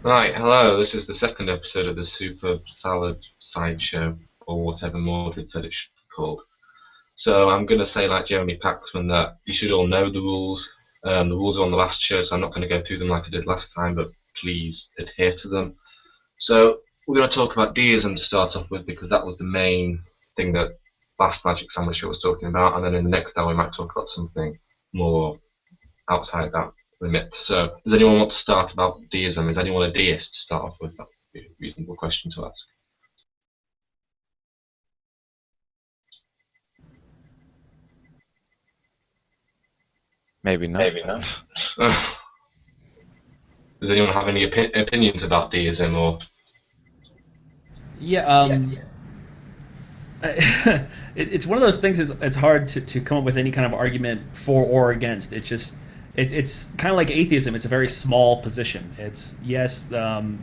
Right, hello. This is the second episode of the Super Salad Sideshow, or whatever Mordred said it should be called. So I'm going to say, like Jeremy Paxman, that you should all know the rules. The rules are on the last show, so I'm not going to go through them like I did last time, but please adhere to them. So we're going to talk about deism to start off with, because that was the main thing that last Magic Sandwich Show was talking about, and then in the next hour we might talk about something more outside that remit. So, does anyone want to start about deism? Is anyone a deist to start off with? That would be a reasonable question to ask. Maybe not. Maybe not. Does anyone have any opinions about deism or? Yeah, Yeah. it's one of those things. It's hard to come up with any kind of argument for or against. It's kind of like atheism. It's a very small position. It's yes,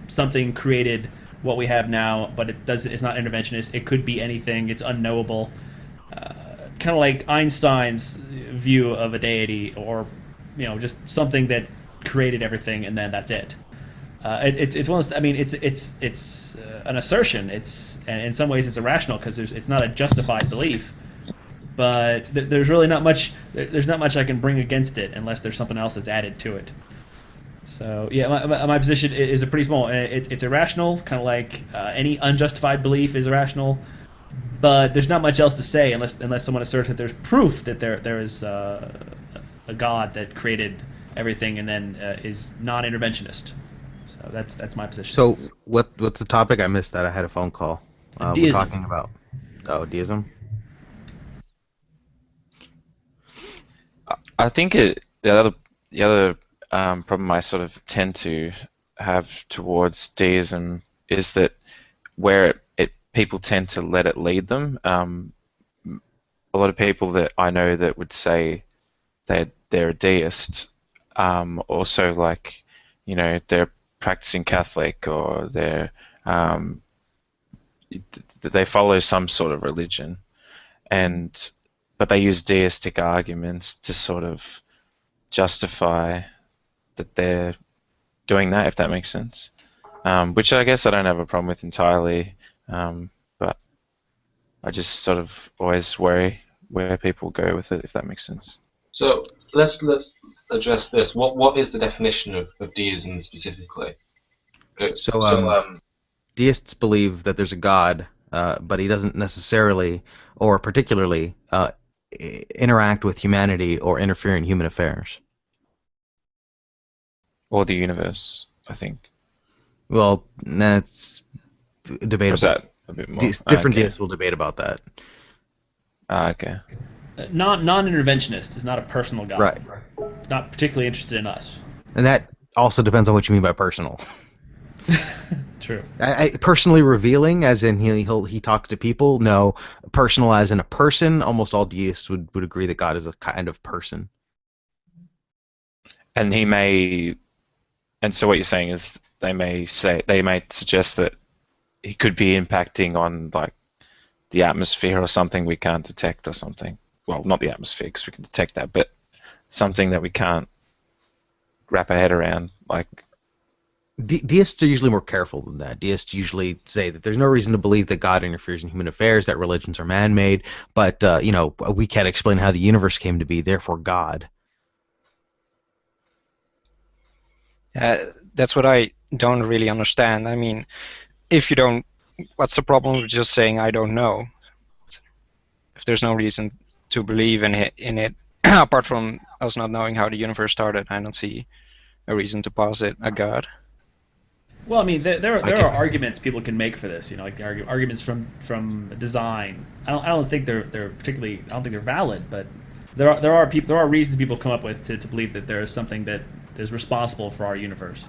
something created what we have now, but it's not interventionist. It could be anything. It's unknowable. Kind of like Einstein's view of a deity, or just something that created everything, and then that's it. It's one of those, I mean, it's an assertion. And in some ways it's irrational because it's not a justified belief. But there's really not much. There's not much I can bring against it unless there's something else that's added to it. So yeah, my position is a pretty small. It's irrational, kind of like any unjustified belief is irrational. But there's not much else to say unless someone asserts that there's proof that there is a God that created everything and then is non-interventionist. So that's my position. So what's the topic? I missed that. I had a phone call. We're Deism. talking about deism. I think the other problem I sort of tend to have towards deism is that where people tend to let it lead them. A lot of people that I know that would say they're a deist, also like, they're practicing Catholic, or um, they follow some sort of religion, and but they use deistic arguments to sort of justify that they're doing that, if that makes sense. Which I guess I don't have a problem with entirely, but I just sort of always worry where people go with it, if that makes sense. So let's address this. What is the definition of deism specifically? Okay, So so deists believe that there's a God, but he doesn't necessarily or particularly interact with humanity or interfere in human affairs. Or the universe, I think. Well, that's Or is debatable. that a bit more? Different Okay. deists will debate about that. Okay. Non-interventionist is not a personal God. Right. It's not particularly interested in us. And that also depends on what you mean by personal. True. Personally revealing, as in he talks to people. No, personal, as in a person. Almost all deists would agree that God is a kind of person. And and so what you're saying is they may suggest that he could be impacting on like the atmosphere or something we can't detect or something. Well, not the atmosphere because we can detect that, but something that we can't wrap our head around. Like, Deists are usually more careful than that. Deists usually say that there's no reason to believe that God interferes in human affairs, that religions are man-made, but we can't explain how the universe came to be. Therefore, God. That's what I don't really understand. I mean, if you don't, what's the problem with just saying I don't know? If there's no reason to believe in it apart from us not knowing how the universe started, I don't see a reason to posit a god. Well, I mean, I there are can. arguments people can make for this. Like the arguments from design. I don't think they're particularly. I don't think they're valid, but there are reasons people come up with to believe that there is something that is responsible for our universe.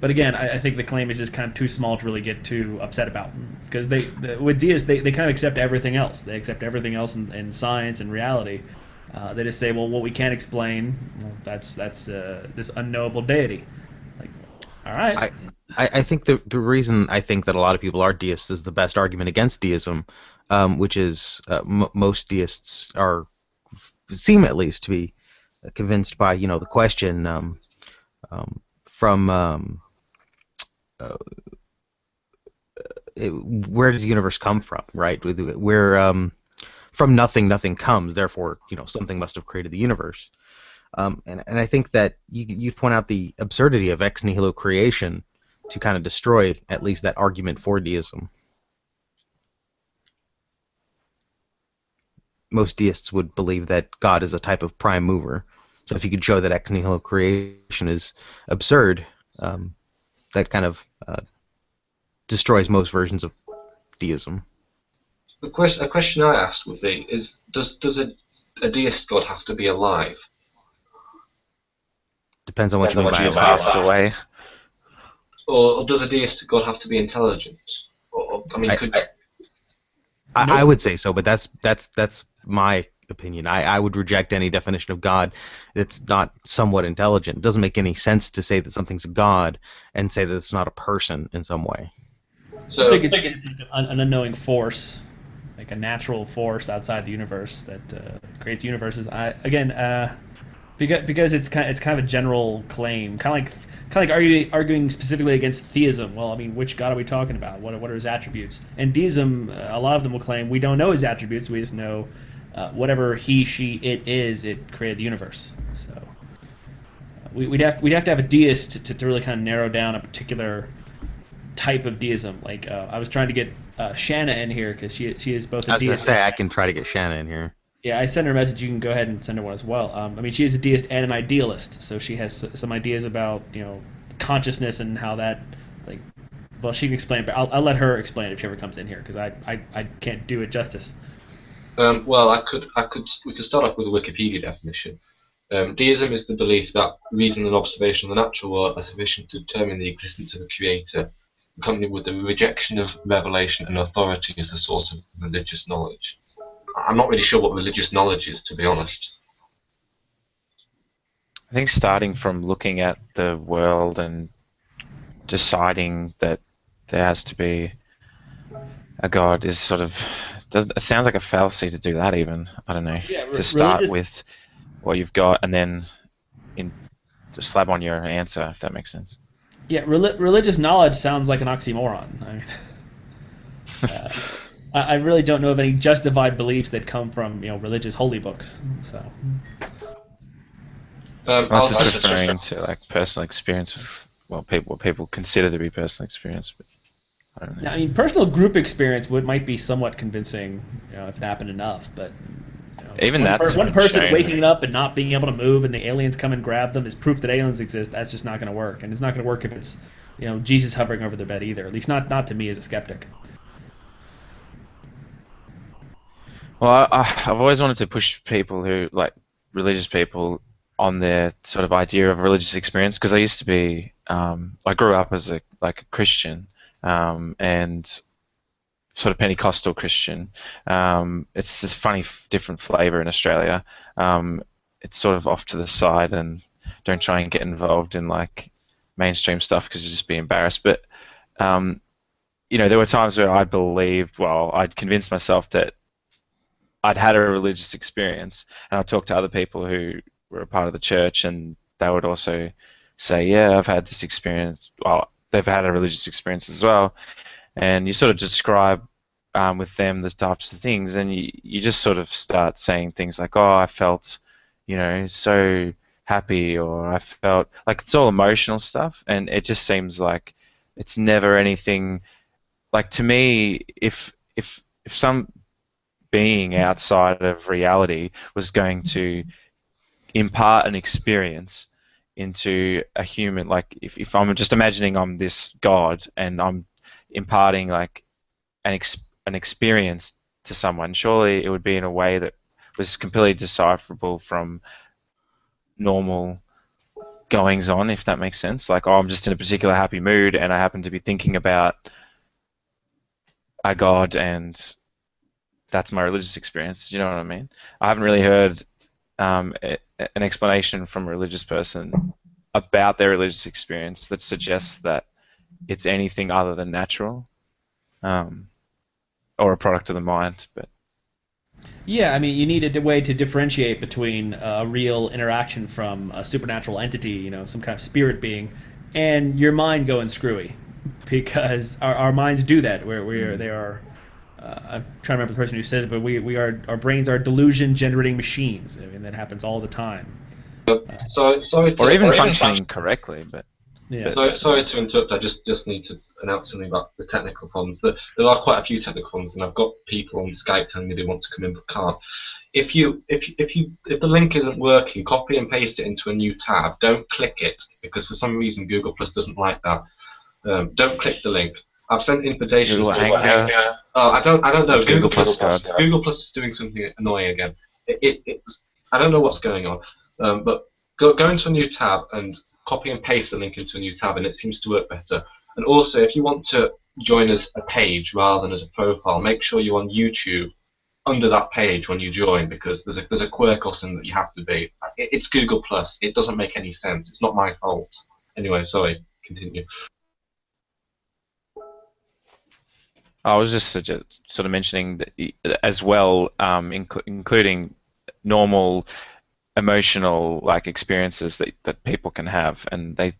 But again, I think the claim is just kind of too small to really get too upset about, because with deists they kind of accept everything else. They accept everything else in science and reality. They just say, well, what we can't explain, well, that's this unknowable deity. Like, all right. I, I think the reason I think that a lot of people are deists is the best argument against deism, which is most deists seem at least to be convinced by the question. from where does the universe come from, right? Where from nothing, nothing comes. Therefore, something must have created the universe. And I think that you'd point out the absurdity of ex nihilo creation to kind of destroy at least that argument for deism. Most deists would believe that God is a type of prime mover. So if you could show that ex nihilo creation is absurd, that kind of destroys most versions of deism. A question I asked would be: does a deist God have to be alive? Depends on what you mean by Passed away. Or does a deist God have to be intelligent? I would say so, but that's my opinion. I would reject any definition of God that's not somewhat intelligent. It doesn't make any sense to say that something's a God and say that it's not a person in some way. So I think it's an unknowing force, like a natural force outside the universe that creates universes. Because it's kind of a general claim, kind of like arguing specifically against theism. Well, I mean, which God are we talking about? What are his attributes? And deism, a lot of them will claim we don't know his attributes. We just know whatever he, she, it is. It created the universe. So we'd have to have a deist to really kind of narrow down a particular type of deism. Like I was trying to get Shanna in here because she is both a deist. I was going to say I can try to get Shanna in here. Yeah, I sent her a message. You can go ahead and send her one as well. I mean, she is a deist and an idealist, so she has some ideas about consciousness and how that, like, well, she can explain, but I'll let her explain it if she ever comes in here because I can't do it justice. Well, we could start off with a Wikipedia definition. Deism is the belief that reason and observation of the natural world are sufficient to determine the existence of a creator, accompanied with the rejection of revelation and authority as the source of religious knowledge. I'm not really sure what religious knowledge is, to be honest. I think starting from looking at the world and deciding that there has to be a God is sort of it sounds like a fallacy to do that. Even I don't know. Yeah, to start with what you've got and then to slap on your answer, if that makes sense. Yeah, religious knowledge sounds like an oxymoron. I mean, I really don't know of any justified beliefs that come from religious holy books. So. Unless it's referring to like personal experience of what people consider to be personal experience, but I don't know. I mean, personal group experience might be somewhat convincing, if it happened enough. But even one person waking up and not being able to move, and the aliens come and grab them is proof that aliens exist. That's just not going to work, and it's not going to work if it's Jesus hovering over their bed either. At least not to me as a skeptic. Well, I've always wanted to push people who, like religious people, on their sort of idea of religious experience because I used to be, I grew up as a Christian and sort of Pentecostal Christian. It's this funny, different flavor in Australia. It's sort of off to the side and don't try and get involved in like mainstream stuff because you'd just be embarrassed. But there were times where I believed, I'd convinced myself that I'd had a religious experience, and I'd talk to other people who were a part of the church, and they would also say, yeah, I've had this experience. Well, they've had a religious experience as well. And you sort of describe with them the types of things, and you just sort of start saying things like, oh, I felt, so happy, or I felt like it's all emotional stuff, and it just seems like it's never anything. Like to me, if some being outside of reality was going to impart an experience into a human, like if I'm just imagining I'm this God and I'm imparting like an experience to someone, surely it would be in a way that was completely decipherable from normal goings on, if that makes sense. Like, oh, I'm just in a particular happy mood and I happen to be thinking about a God and that's my religious experience. Do you know what I mean? I haven't really heard an explanation from a religious person about their religious experience that suggests that it's anything other than natural, or a product of the mind. But yeah, I mean, you need a way to differentiate between a real interaction from a supernatural entity, some kind of spirit being, and your mind going screwy, because our minds do that. They are. I'm trying to remember the person who said it, but our brains are delusion generating machines. I mean, that happens all the time. Sorry to, or even functioning correctly, but Yeah. sorry to interrupt. I just need to announce something about the technical problems. There are quite a few technical problems, and I've got people on Skype telling me they want to come in but can't. If the link isn't working, copy and paste it into a new tab. Don't click it, because for some reason Google Plus doesn't like that. Don't click the link. I've sent invitations Google to. Hangout. I don't know. Google Plus God. Google Plus is doing something annoying again. I don't know what's going on. But go into a new tab and copy and paste the link into a new tab, and it seems to work better. And also, if you want to join as a page rather than as a profile, make sure you're on YouTube under that page when you join, because there's a quirk or something that you have to be. It's Google Plus. It doesn't make any sense. It's not my fault. Anyway, sorry. Continue. I was just sort of mentioning that as well, including normal emotional like experiences that people can have, and they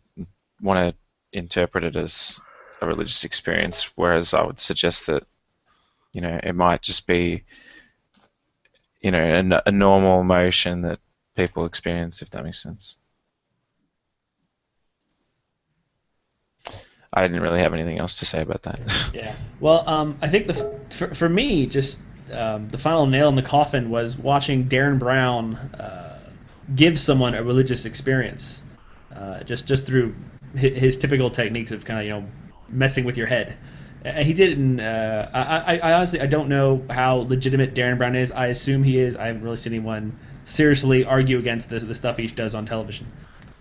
want to interpret it as a religious experience, whereas I would suggest that it might just be a normal emotion that people experience, if that makes sense. I didn't really have anything else to say about that. Yeah. Well, I think for me, just the final nail in the coffin was watching Darren Brown give someone a religious experience, just through his typical techniques of kind of messing with your head. He did it in. I honestly don't know how legitimate Darren Brown is. I assume he is. I haven't really seen anyone seriously argue against the stuff he does on television.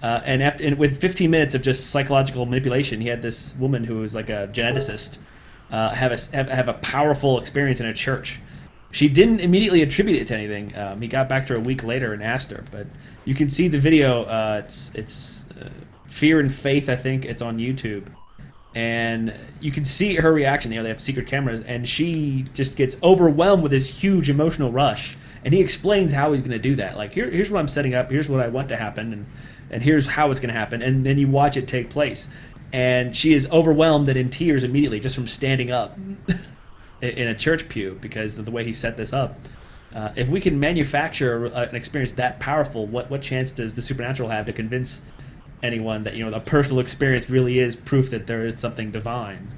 And with 15 minutes of just psychological manipulation, he had this woman who was like a geneticist have a powerful experience in a church. She didn't immediately attribute it to anything. He got back to her a week later and asked her, but you can see the video. It's Fear and Faith, I think. It's on YouTube, and you can see her reaction. They have secret cameras, and she just gets overwhelmed with this huge emotional rush. And he explains how he's going to do that. Like, here's what I'm setting up. Here's what I want to happen, and here's how it's going to happen. And then you watch it take place, and she is overwhelmed and in tears immediately just from standing up in a church pew because of the way he set this up. If we can manufacture an experience that powerful, what chance does the supernatural have to convince anyone that a personal experience really is proof that there is something divine?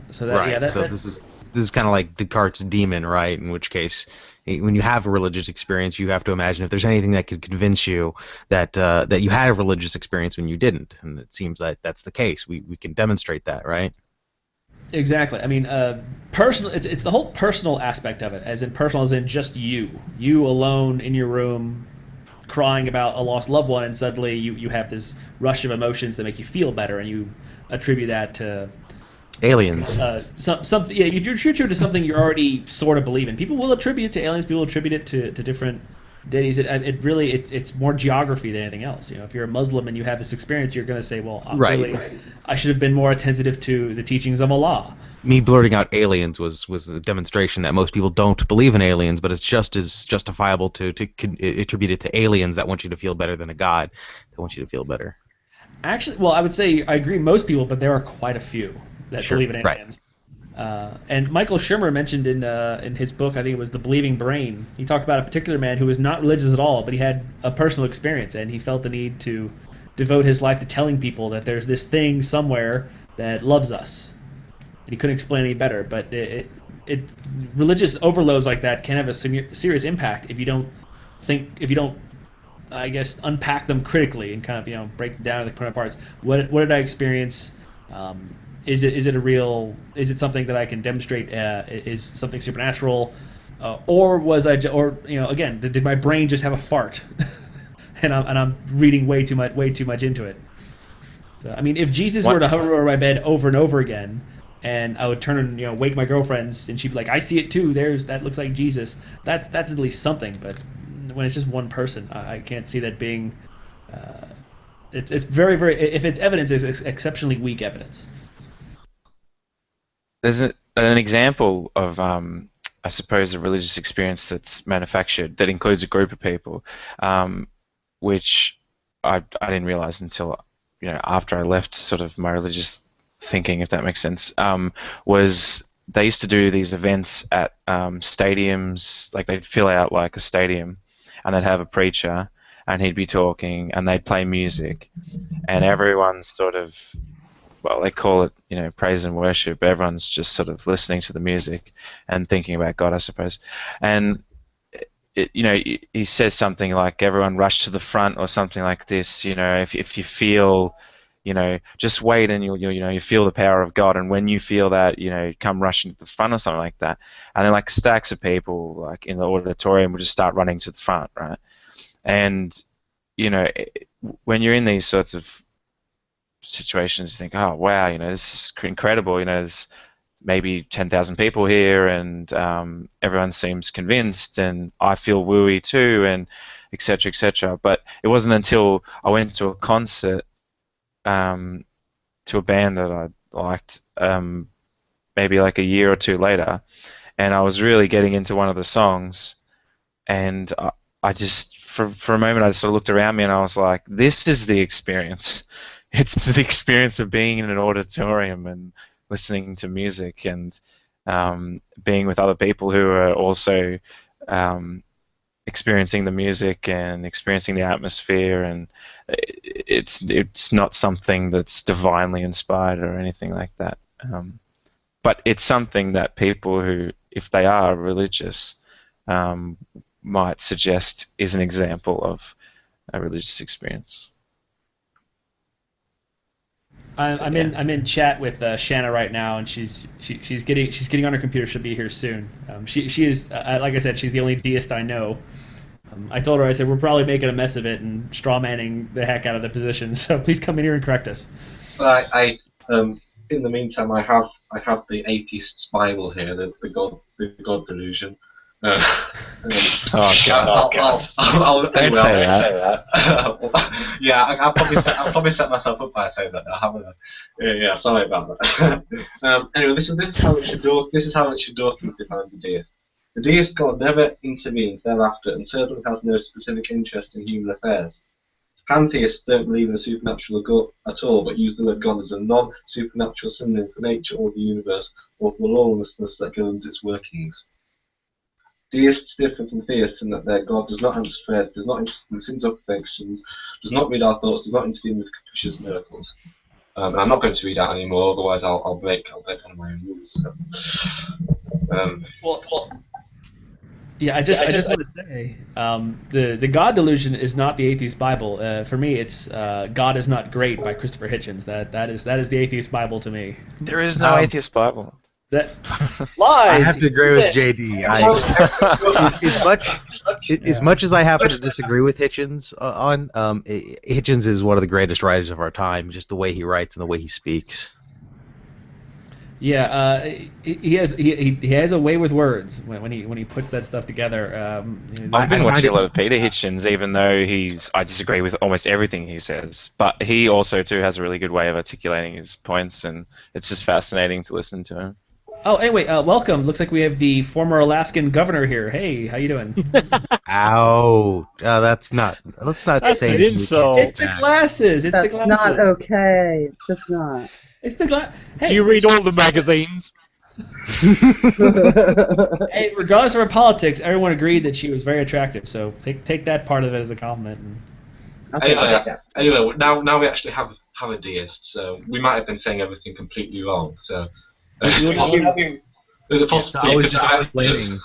So this is kind of like Descartes' demon, right? In which case, when you have a religious experience, you have to imagine if there's anything that could convince you that that you had a religious experience when you didn't, and it seems that that's the case. We can demonstrate that, right? Exactly. I mean, personal. It's the whole personal aspect of it, as in just you alone in your room, crying about a lost loved one, and suddenly you have this rush of emotions that make you feel better, and you attribute that to aliens. Something. Yeah, you attribute it to something you already sort of believe in. People will attribute it to aliens. People will attribute it to different deities. It's more geography than anything else. If you're a Muslim and you have this experience, you're going to say, well, I should have been more attentive to the teachings of Allah. Me blurting out aliens was a demonstration that most people don't believe in aliens, but it's just as justifiable to attribute it to aliens that want you to feel better than a god that wants you to feel better. Actually, well, I would say I agree most people, but there are quite a few that believe in aliens. Right. And Michael Shermer mentioned in his book, I think it was The Believing Brain, he talked about a particular man who was not religious at all, but he had a personal experience, and he felt the need to devote his life to telling people that there's this thing somewhere that loves us. And he couldn't explain any better, but religious overloads like that can have a serious impact if you don't I guess unpack them critically and kind of break them down into component parts. What did I experience? Is it something that I can demonstrate? Is something supernatural, or was I again did my brain just have a fart, and I'm reading way too much into it? So, I mean, if Jesus were to hover over my bed over and over again, and I would turn and wake my girlfriends, and she'd be like, "I see it too. That looks like Jesus." That's at least something. But when it's just one person, I can't see that being. It's very, very. If it's evidence, it's exceptionally weak evidence. There's an example of, I suppose, a religious experience that's manufactured that includes a group of people, which I didn't realize until after I left sort of my religious thinking, if that makes sense, was they used to do these events at stadiums, like they'd fill out like a stadium, and they'd have a preacher, and he'd be talking, and they'd play music, and everyone's sort of, well, they call it, praise and worship. Everyone's just sort of listening to the music and thinking about God, I suppose. And he says something like, everyone rush to the front or something like this. If you feel, just wait and you feel the power of God. And when you feel that, come rushing to the front or something like that. And then like stacks of people like in the auditorium will just start running to the front, right? And when you're in these sorts of situations, you think, oh wow, this is incredible. There's maybe 10,000 people here, and everyone seems convinced, and I feel wooey too, and etc. etc. But it wasn't until I went to a concert to a band that I liked, maybe like a year or two later, and I was really getting into one of the songs, and I just, for a moment, I just sort of looked around me and I was like, this is the experience. It's the experience of being in an auditorium and listening to music and being with other people who are also experiencing the music and experiencing the atmosphere, and it's not something that's divinely inspired or anything like that. But it's something that people who, if they are religious, might suggest is an example of a religious experience. I'm in chat with Shanna right now, and she's getting on her computer. She'll be here soon. She is, like I said, she's the only deist I know. I told her, I said, we're probably making a mess of it and strawmanning the heck out of the position. So please come in here and correct us. In the meantime, I have the atheist's Bible here, the God delusion. Oh God! Don't say that. Yeah, I'll probably set myself up by saying that now, haven't I? Yeah, sorry about that. Anyway, this is how Richard Dawkins defines a deist. The deist God never intervenes thereafter, and certainly has no specific interest in human affairs. Pantheists don't believe in a supernatural God at all, but use the word God as a non-supernatural synonym for nature or the universe, or for the lawlessness that governs its workings. Deists differ from theists in that their God does not answer prayers, does not interest in sins or perfections, does not read our thoughts, does not intervene with capricious miracles. I'm not going to read out anymore, otherwise I'll break one of my own rules. So. Yeah, I just want to say, the God delusion is not the atheist Bible. For me, it's God is Not Great by Christopher Hitchens. That is the atheist Bible to me. There is no atheist Bible. That lies. I have to agree with JD. As much as I happen to disagree with Hitchens Hitchens is one of the greatest writers of our time. Just the way he writes and the way he speaks. Yeah, he has a way with words when he puts that stuff together. I've been watching a lot of Peter Hitchens, even though I disagree with almost everything he says. But he also too has a really good way of articulating his points, and it's just fascinating to listen to him. Oh, anyway, welcome. Looks like we have the former Alaskan governor here. Hey, how you doing? Ow! Let's not say an insult. It's the glasses. It's the That's glasses. not okay. It's just not. It's the glass. Hey, Do you read all the magazines? Hey, regardless of her politics, everyone agreed that she was very attractive. So take that part of it as a compliment. Anyway, now we actually have a deist, so we might have been saying everything completely wrong. So. I was just explaining.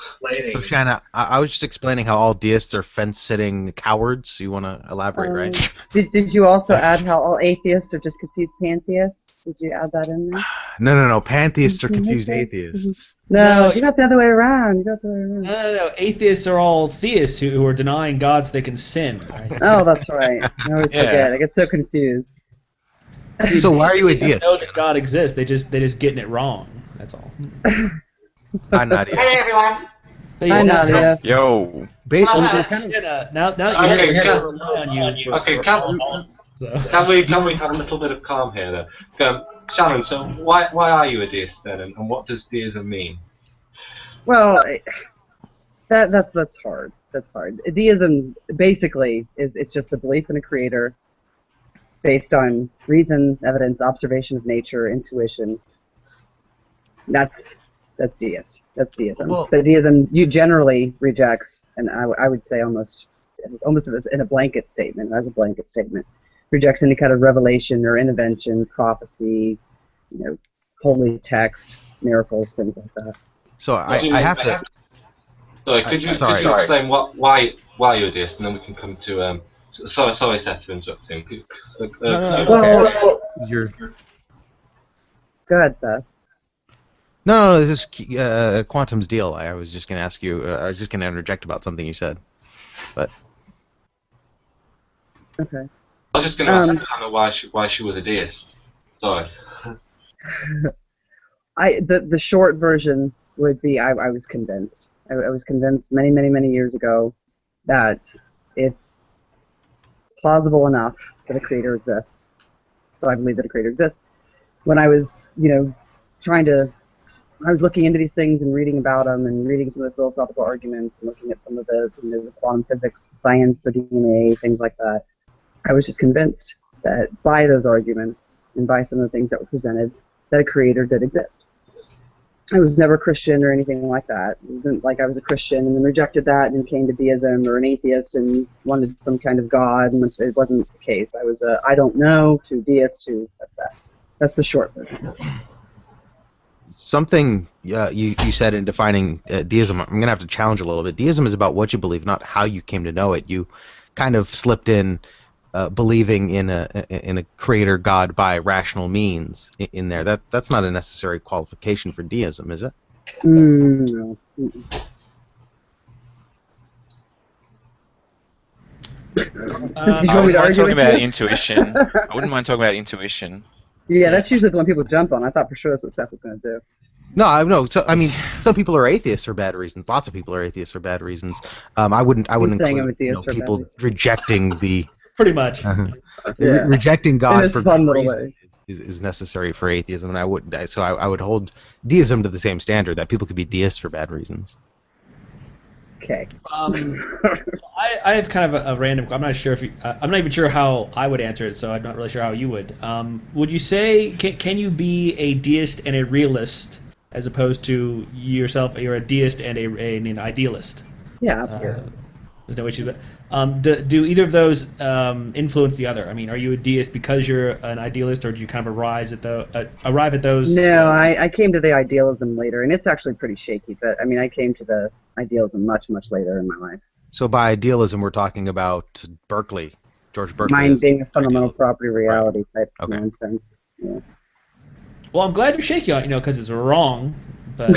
So Shanna, I was just explaining how all deists are fence-sitting cowards. You want to elaborate, right? Did you also add how all atheists are just confused pantheists? Did you add that in there? No. Pantheists are confused atheists. No, you got the other way around. No. Atheists are all theists who are denying God so they can sin. Right? Oh, that's right. I always forget. I get so confused. So why are you a deist? They know that God exists. They just getting it wrong. That's all. I'm not either. Hey everyone. Hi, Nadia. Yo. Basically, Now Okay, you're gonna rely on you. Okay, can we have a little bit of calm here then? Shannon, so why are you a deist then, and what does deism mean? Well, that's hard. That's hard. Deism basically it's just the belief in a creator, based on reason, evidence, observation of nature, intuition. That's deist. That's deism. Well- But deism generally rejects, and I would say almost in a blanket statement, as a blanket statement, rejects any kind of revelation or intervention, prophecy, holy text, miracles, things like that. So I have to. Sorry, could you explain why you're a deist, and then we can come to sorry, Seth, for interrupting. No, it's Well, okay. You're. Go ahead, Seth. No, this is Quantum's deal. I was just going to ask you. I was just going to interject about something you said, but. Okay. I was just going to ask Hannah why she was a deist. Sorry. The short version would be I was convinced. I was convinced many years ago that it's plausible enough that a creator exists. So I believe that a creator exists. When I was, I was looking into these things and reading about them and reading some of the philosophical arguments and looking at some of the, the quantum physics, science, the DNA, things like that. I was just convinced that by those arguments and by some of the things that were presented, that a creator did exist. I was never Christian or anything like that. It wasn't like I was a Christian and then rejected that and came to deism, or an atheist and wanted some kind of God, and it wasn't the case. I was a I don't know to deist to that. That's the short version. Something you said in defining deism, I'm going to have to challenge a little bit. Deism is about what you believe, not how you came to know it. You kind of slipped in believing in a creator god by rational means in there. That's not a necessary qualification for deism, is it? No. I wouldn't mind talking about intuition. I wouldn't mind talking about intuition. Yeah, that's usually the one people jump on. I thought for sure that's what Seth was going to do. No. So I mean, some people are atheists for bad reasons. Lots of people are atheists for bad reasons. I wouldn't saying I'm a include deist for bad people reasons. rejecting the Pretty much. Yeah. rejecting In God a for fun good little reason way. is necessary for atheism, and I would hold deism to the same standard, that people could be deists for bad reasons. Okay. I have kind of a random. I'm not sure if I'm not even sure how I would answer it, so I'm not really sure how you would. Would you say can you be a deist and a realist, as opposed to yourself? You're a deist and an idealist. Yeah, absolutely. There's no issue. But do either of those influence the other? I mean, are you a deist because you're an idealist, or do you kind of arrive at those? No, I came to the idealism later, and it's actually pretty shaky. But I mean, I came to the idealism much later in my life. So by idealism, we're talking about George Berkeley. Mind being a fundamental property reality type of Okay. nonsense. Yeah. Well, I'm glad you're shaky on it, because it's wrong. But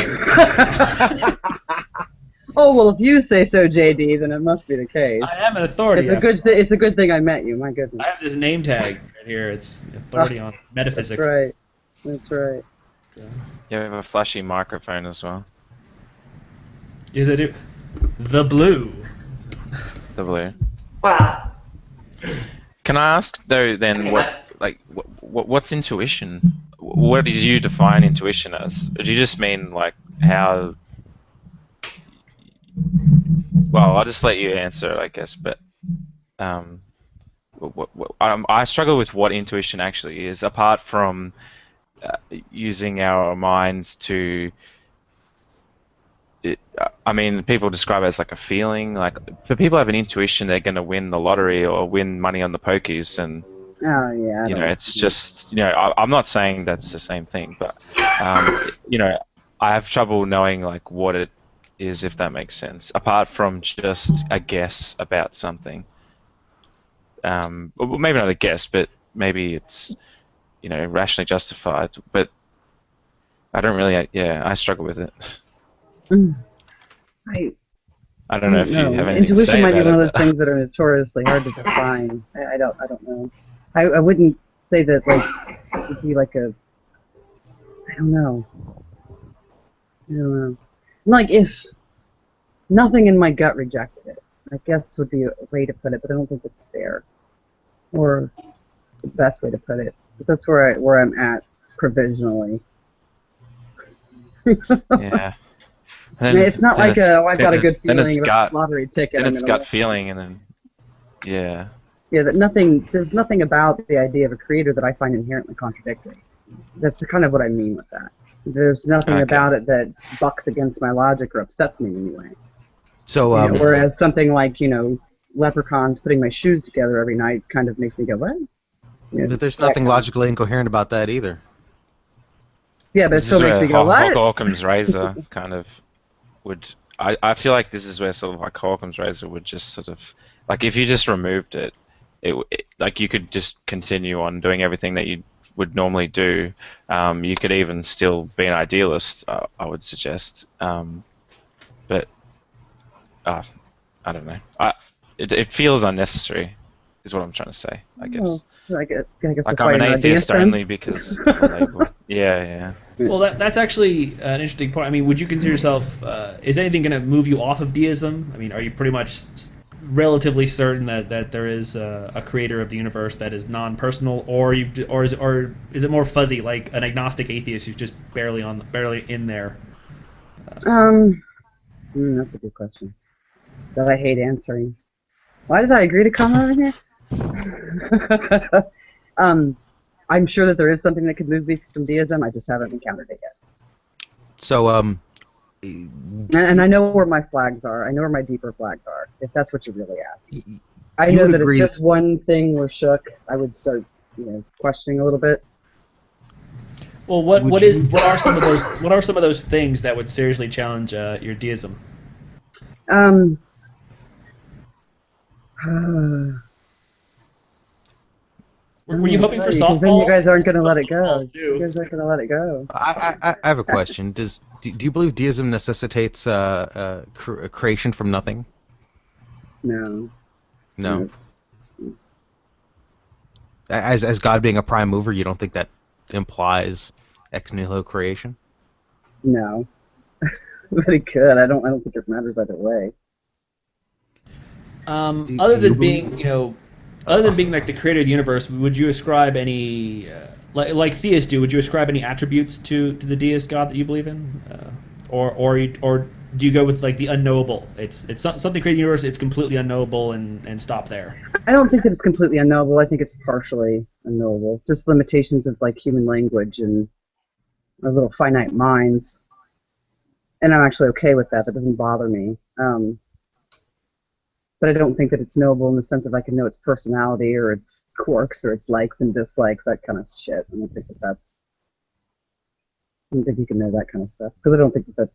Oh well, if you say so, JD, then it must be the case. I am an authority. It's a good thing I met you. My goodness. I have this name tag right here. It's authority on metaphysics. That's right. That's right. You have a flashy microphone as well. Is it the blue? The blue. Can I ask though? Then what's intuition? What do you define intuition as? Do you just mean like how? Well, I'll just let you answer, I guess. But I struggle with what intuition actually is, apart from using our minds to. I mean, people describe it as like a feeling. Like, if people have an intuition, they're going to win the lottery or win money on the pokies, and Oh yeah. it's just I'm not saying that's the same thing, but I have trouble knowing like what it is, if that makes sense. Apart from just a guess about something, well, maybe not a guess, but maybe it's rationally justified. But I don't really. Yeah, I struggle with it. I don't know if you have anything to say Intuition might be about one of it, those but- things that are notoriously hard to define. I don't know. I wouldn't say that like it would be like a. I don't know. Like if nothing in my gut rejected it, I guess would be a way to put it, but I don't think it's fair, or the best way to put it. But that's where I'm at provisionally. Yeah. And then- It's not then like it's- I've got a good then feeling it's about gut. a lottery ticket. Then I'm it's gonna gut feeling, and then yeah. Yeah, there's nothing about the idea of a creator that I find inherently contradictory. That's kind of what I mean with that. There's nothing about it that bucks against my logic or upsets me in any way. So, Whereas something like, leprechauns putting my shoes together every night kind of makes me go, what? but there's nothing logically incoherent about that either. Yeah, but it still makes me go, what? Occam's razor kind of would. I feel like this is where sort of like Occam's razor would just sort of like if you just removed it, like you could just continue on doing everything that you would normally do. You could even still be an idealist, I would suggest. But I don't know. It feels unnecessary, is what I'm trying to say. I guess. I guess like that's I'm why an you're atheist then? only because of the label. Yeah. Well, that's actually an interesting point. I mean, would you consider yourself? Is anything going to move you off of deism? I mean, are you pretty much relatively certain that there is a creator of the universe that is non-personal, or is it more fuzzy, like an agnostic atheist who's just barely in there? That's a good question that I hate answering. Why did I agree to come over here? I'm sure that there is something that could move me from deism. I just haven't encountered it yet. So, and I know where my flags are. I know where my deeper flags are, if that's what you're really asking. I you know would that agree if this one thing were shook, I would start, questioning a little bit. Well, what are some of those things that would seriously challenge your deism? Were you hoping for softballs? Then you guys aren't going to let it go. Softballs, too. You guys aren't going to let it go. I have a question. Do you believe deism necessitates creation from nothing? No. No. As God being a prime mover, you don't think that implies ex nihilo creation? No. But it could. I don't think it matters either way. Other than being like the creator of the universe, would you ascribe any like theists do? Would you ascribe any attributes to the deist God that you believe in, or do you go with like the unknowable? It's something created in the universe. It's completely unknowable and stop there. I don't think that it's completely unknowable. I think it's partially unknowable. Just limitations of like human language and our little finite minds. And I'm actually okay with that. That doesn't bother me. But I don't think that it's knowable in the sense of I can know its personality or its quirks or its likes and dislikes, that kind of shit. I don't think you can know that kind of stuff because I don't think that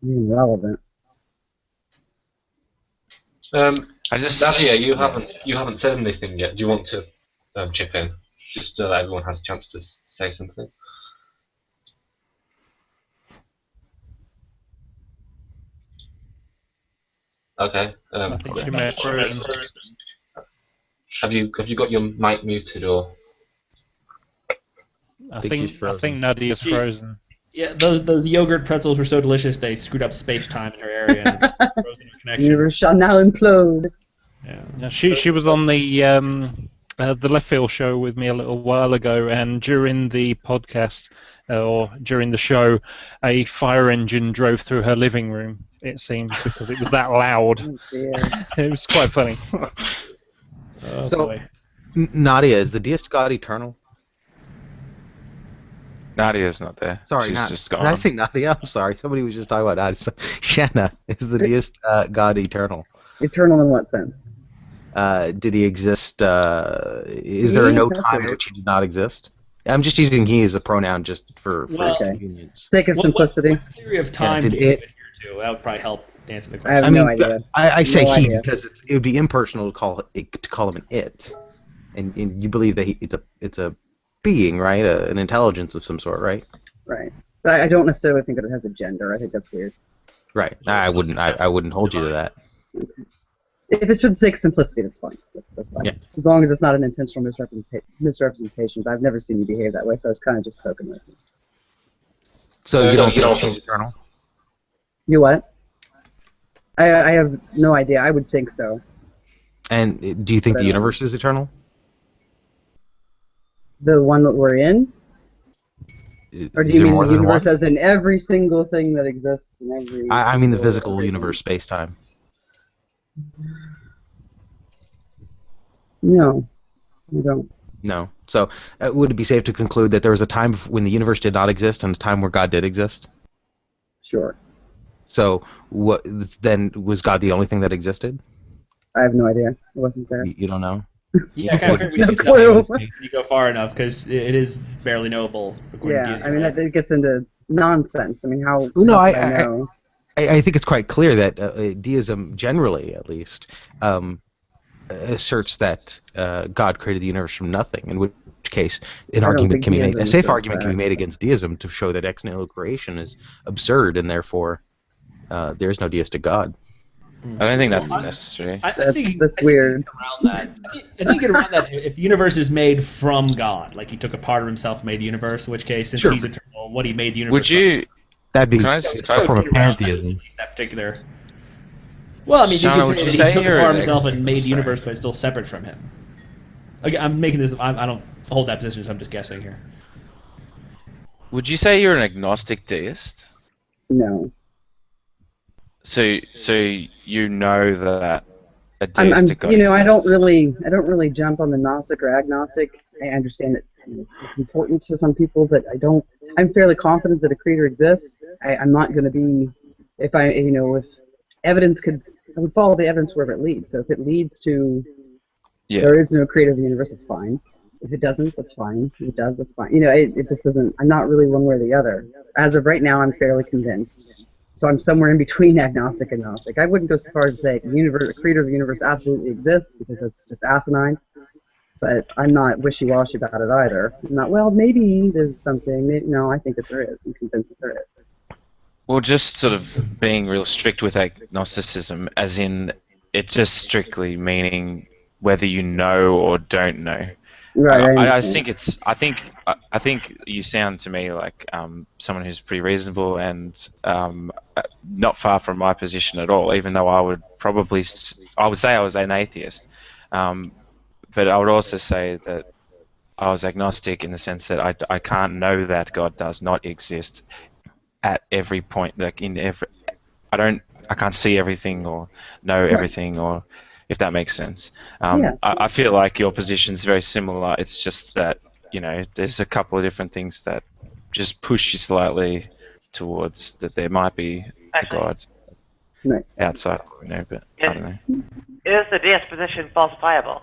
is even relevant. Nadia, you haven't said anything yet. Do you want to chip in? Just so that everyone has a chance to say something. Okay. I think she may have frozen. Have you got your mic muted or? I think Nadia's frozen. Yeah, those yogurt pretzels were so delicious they screwed up space time in her area. And frozen her connection. You shall now implode. Yeah, she was on the Left Field show with me a little while ago, and during the podcast or during the show, a fire engine drove through her living room. It seems because it was that loud. Oh, dear. It was quite funny. Oh, So, boy. Nadia, is the deist God eternal? Nadia's not there. Sorry, she's just gone. Did I say Nadia? I'm sorry. Somebody was just talking about Nadia. Shanna, is the deist God eternal? Eternal in what sense? Did he exist? Is there no time in which he did not exist? I'm just using he as a pronoun just for convenience. Sake of simplicity. What theory of time did do you it- adhere to? That would probably help answer the I question. have no idea. I say No he idea. because it would be impersonal to call him an it, and you believe that it's a being, right? An intelligence of some sort, right? Right. But I don't necessarily think that it has a gender. I think that's weird. Right. I wouldn't hold you to that. If it's for the sake of simplicity, that's fine. That's fine. Yeah. As long as it's not an intentional misrepresentation. But I've never seen you behave that way, so I was kind of just poking with you. So you don't think she's eternal? You what? I have no idea. I would think so. And do you think But I the don't. universe is eternal? The one that we're in? Or do Is you there mean more the than universe one? as in every single thing that exists in every... I mean the physical everything? universe, space-time. No, I don't. No. So would it be safe to conclude that there was a time when the universe did not exist and a time where God did exist? Sure. So what then was God the only thing that existed? I have no idea. I wasn't there. You don't know. Yeah, I kind of What- figured we No should clue. die if you go far enough because it is barely knowable according to Yeah, Deism, I mean, right? that gets into nonsense. I mean, how No, could I know? I think it's quite clear that deism, generally at least, asserts that God created the universe from nothing. In which case, an I don't argument think can be made, deism a safe says argument can be that. made against deism to show that ex nihilo creation is absurd, and therefore there is no deistic God. I don't think that's necessary. I That's think that's I think weird. you get around that. I think you get around that if the universe is made from God, like he took a part of himself and made the universe. In which case, since Sure. he's eternal, what he made the universe. Would you? That'd be Can I from. s- I would from a get around that, pantheism. that particular. Well, I mean, Shana, you would could you say say he took a you're part of an himself and made the sorry. universe, but it's still separate from him. Again, I'm making this. I don't hold that position, so I'm just guessing here. Would you say you're an agnostic deist? No. So you know that a I'm, deistic God I don't exists. really jump on the Gnostic or agnostic. I understand that it's important to some people, but I don't. I'm fairly confident that a creator exists. I'm not going to be, if evidence I would follow the evidence wherever it leads. So if it leads to Yeah. there is no creator of the universe, it's fine. If it doesn't, that's fine. If it does, that's fine. It just doesn't. I'm not really one way or the other. As of right now, I'm fairly convinced. So I'm somewhere in between agnostic and gnostic. I wouldn't go so far as to say the creator of the universe absolutely exists, because that's just asinine. But I'm not wishy-washy about it either. I'm not, well, maybe there's something. No, I think that there is. I'm convinced that there is. Well, just sort of being real strict with agnosticism, as in it just strictly meaning whether you know or don't know. Right, I I understand. think I think you sound to me like someone who's pretty reasonable and not far from my position at all. Even though I would say I was an atheist, but I would also say that I was agnostic in the sense that I can't know that God does not exist at every point. Like I can't see everything or know everything, or if that makes sense. Yeah. I feel like your position's very similar. It's just that, there's a couple of different things that just push you slightly towards that there might be a God Right. outside, but I don't know. Is the deist position falsifiable?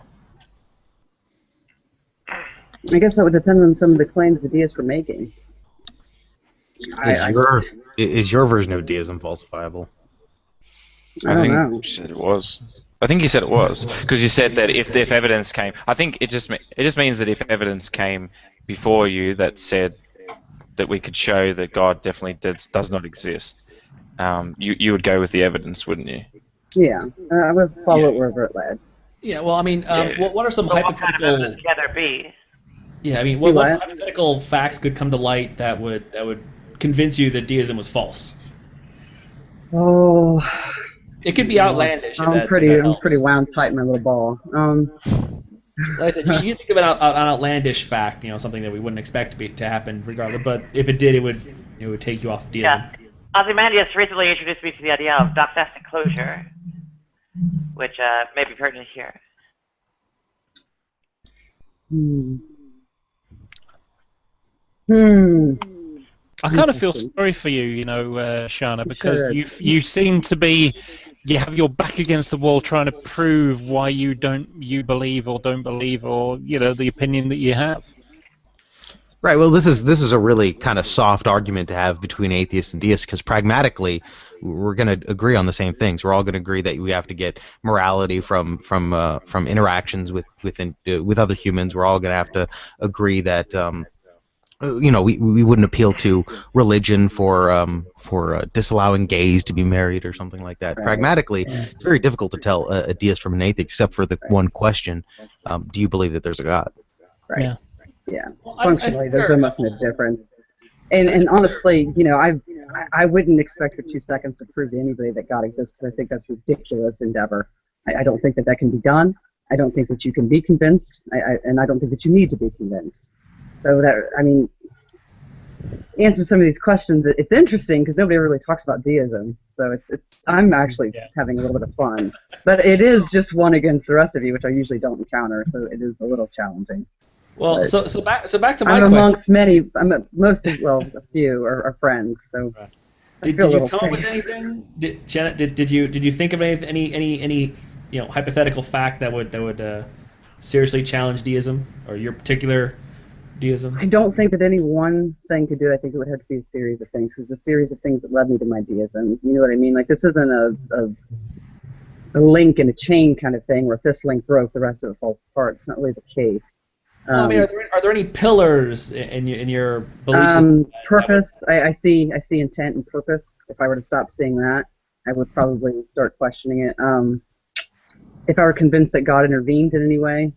I guess that would depend on some of the claims the deists were making. Is your version of deism falsifiable? I I don't think know. you said it was. I think you said it was, because you said that if evidence came, I think it just means that if evidence came before you that said that we could show that God definitely does not exist, you would go with the evidence, wouldn't you? Yeah, I would follow it wherever it led. Yeah. Well, I mean, what are some So what kind of hypothetical? evidence can there be? Yeah, I mean, what What? hypothetical facts could come to light that would convince you that deism was false? Oh, It could be outlandish. if I'm that pretty helps. wound tight in my little ball. Like I said, you think of an outlandish fact, something that we wouldn't expect to happen, regardless. But if it did, it would take you off deism. Yeah. Ozymandias recently introduced me to the idea of doxastic closure, which may be pertinent here. I kind of feel sorry for you, Shana, because you seem to be, you have your back against the wall trying to prove why you believe or don't believe, or the opinion that you have. Right. Well, this is a really kind of soft argument to have between atheists and deists, because pragmatically, we're going to agree on the same things. We're all going to agree that we have to get morality from interactions with other humans. We're all going to have to agree that we wouldn't appeal to religion for disallowing gays to be married or something like that. Right. Pragmatically, it's very difficult to tell a deist from an atheist, except for the one question: do you believe that there's a God? Right. Yeah. Yeah. Well, Functionally, there's almost no difference. And honestly, I wouldn't expect for 2 seconds to prove to anybody that God exists, because I think that's a ridiculous endeavor. I don't think that can be done. I don't think that you can be convinced, and I don't think that you need to be convinced. So answer some of these questions. It's interesting because nobody really talks about deism, so I'm actually having a little bit of fun. But it is just one against the rest of you, which I usually don't encounter, so it is a little challenging. Well, But so back to my I'm question. amongst many. A few are friends. So Did you come up with anything? Janet, did you think of any hypothetical fact that would seriously challenge deism or your particular deism? I don't think that any one thing could do it. I think it would have to be a series of things, because the series of things that led me to my deism. You know what I mean? Like, this isn't a link in a chain kind of thing where if this link broke, the rest of it falls apart. It's not really the case. Well, I mean, are there any pillars in your belief system? Purpose. I see intent and purpose. If I were to stop seeing that, I would probably start questioning it. If I were convinced that God intervened in any way,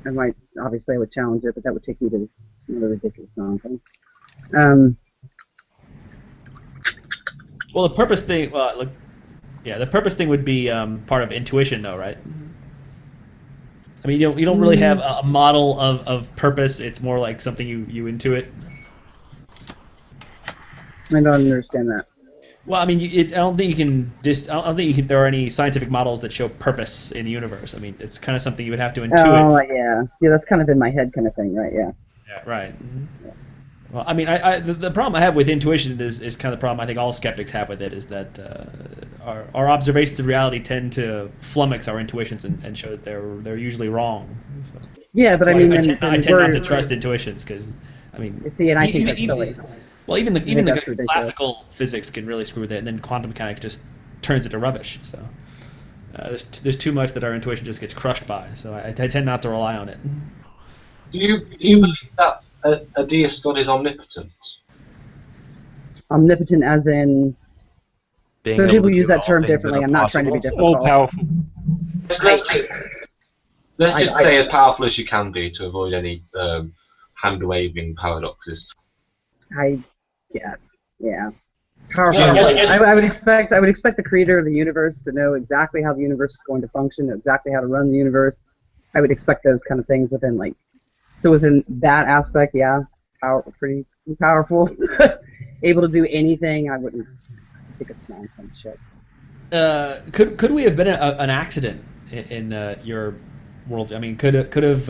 I would challenge it, but that would take me to some other ridiculous nonsense. Well, the purpose thing, the purpose thing would be part of intuition, though, right? I mean, you don't really have a model of purpose. It's more like something you intuit. I don't understand that. Well, I mean, I don't think there are any scientific models that show purpose in the universe. I mean, it's kind of something you would have to intuit. Oh, yeah, that's kind of in my head kind of thing, right? Yeah. Yeah, right. Mm-hmm. Yeah. Well, I mean, the problem I have with intuition is kind of the problem I think all skeptics have with it, is that our observations of reality tend to flummox our intuitions and show that they're usually wrong. So, yeah, but I mean, I tend not to trust intuitions because, I mean, you see, and I think that's silly. Well, even the classical physics can really screw with it, and then quantum mechanics just turns it to rubbish. So there's too much that our intuition just gets crushed by. So I tend not to rely on it. Do you believe that a deist God is omnipotent? Omnipotent as in... So people use that term differently. I'm not trying to be difficult. All powerful. Let's just say as powerful as you can be to avoid any hand-waving paradoxes. I guess, yeah. Powerful. Yeah, I would expect the creator of the universe to know exactly how the universe is going to function, know exactly how to run the universe. I would expect those kind of things within that aspect, yeah, pretty powerful, able to do anything. I wouldn't think it's nonsense shit. Could we have been an accident in your world? I mean, could have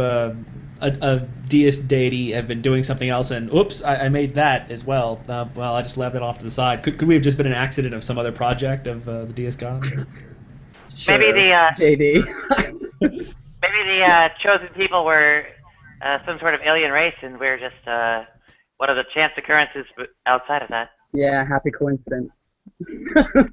a deist deity have been doing something else, and oops, I made that as well. Well, I just left it off to the side. Could we have just been an accident of some other project of the deist god? Sure. Maybe the JD. maybe the chosen people were some sort of alien race, and we're just one of the chance occurrences outside of that. Yeah, happy coincidence.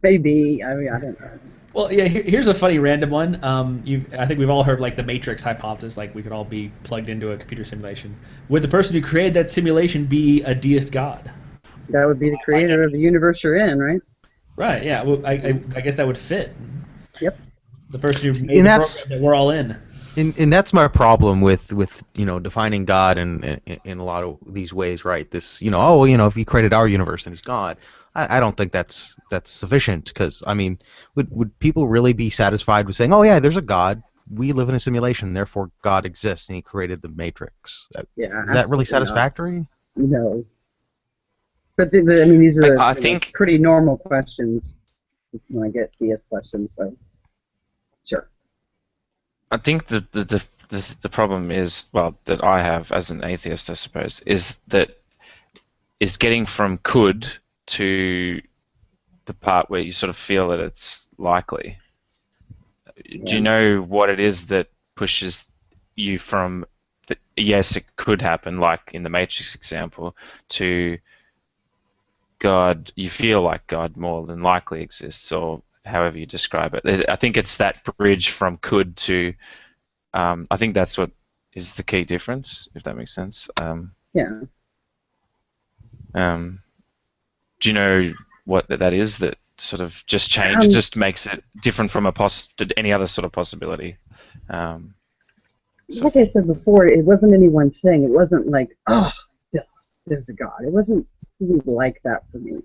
Maybe. I mean, I don't know. Well, yeah. Here's a funny random one. I think we've all heard like the Matrix hypothesis, like we could all be plugged into a computer simulation. Would the person who created that simulation be a deist god? That would be the creator of the universe you're in, right? Right. Yeah. Well, I guess that would fit. Yep. The person who made the program that we're all in. And that's my problem with defining God in a lot of these ways, right? This if he created our universe, then he's God. I don't think that's sufficient, because I mean, would people really be satisfied with saying, oh yeah, there's a God, we live in a simulation, therefore God exists and he created the Matrix? Yeah. Is that really satisfactory? Not. No. But I mean, these are I think pretty normal questions when I get deist questions. So sure. I think the problem is, well, that I have as an atheist, I suppose, is getting from could to the part where you sort of feel that it's likely. Yeah. Do you know what it is that pushes you from yes, it could happen, like in the Matrix example, to God, you feel like God more than likely exists, or however you describe it? I think it's that bridge from could to, I think that's what is the key difference, if that makes sense. Yeah. Do you know what that is that sort of just change, just makes it different from any other sort of possibility? Like I said before, it wasn't any one thing. It wasn't like, oh, there's a God. It wasn't really like that for me.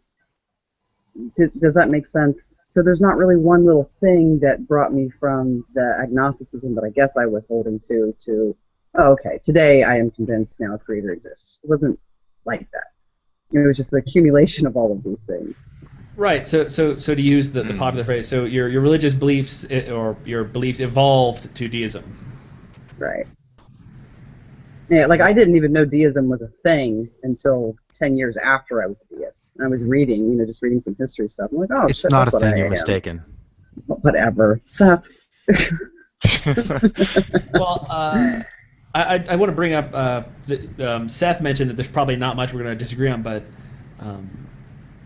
Does that make sense? So there's not really one little thing that brought me from the agnosticism that I guess I was holding to, oh, okay, today I am convinced now a creator exists. It wasn't like that. It was just the accumulation of all of these things. Right. So to use the popular phrase, so your religious beliefs or your beliefs evolved to deism. Right. Yeah, like I didn't even know deism was a thing until 10 years after I was a deist. And I was reading, just reading some history stuff. I'm like, oh, It's shit, not that's a what I thing. You're am. mistaken. Whatever. Seth. Well, I want to bring up Seth mentioned that there's probably not much we're going to disagree on, but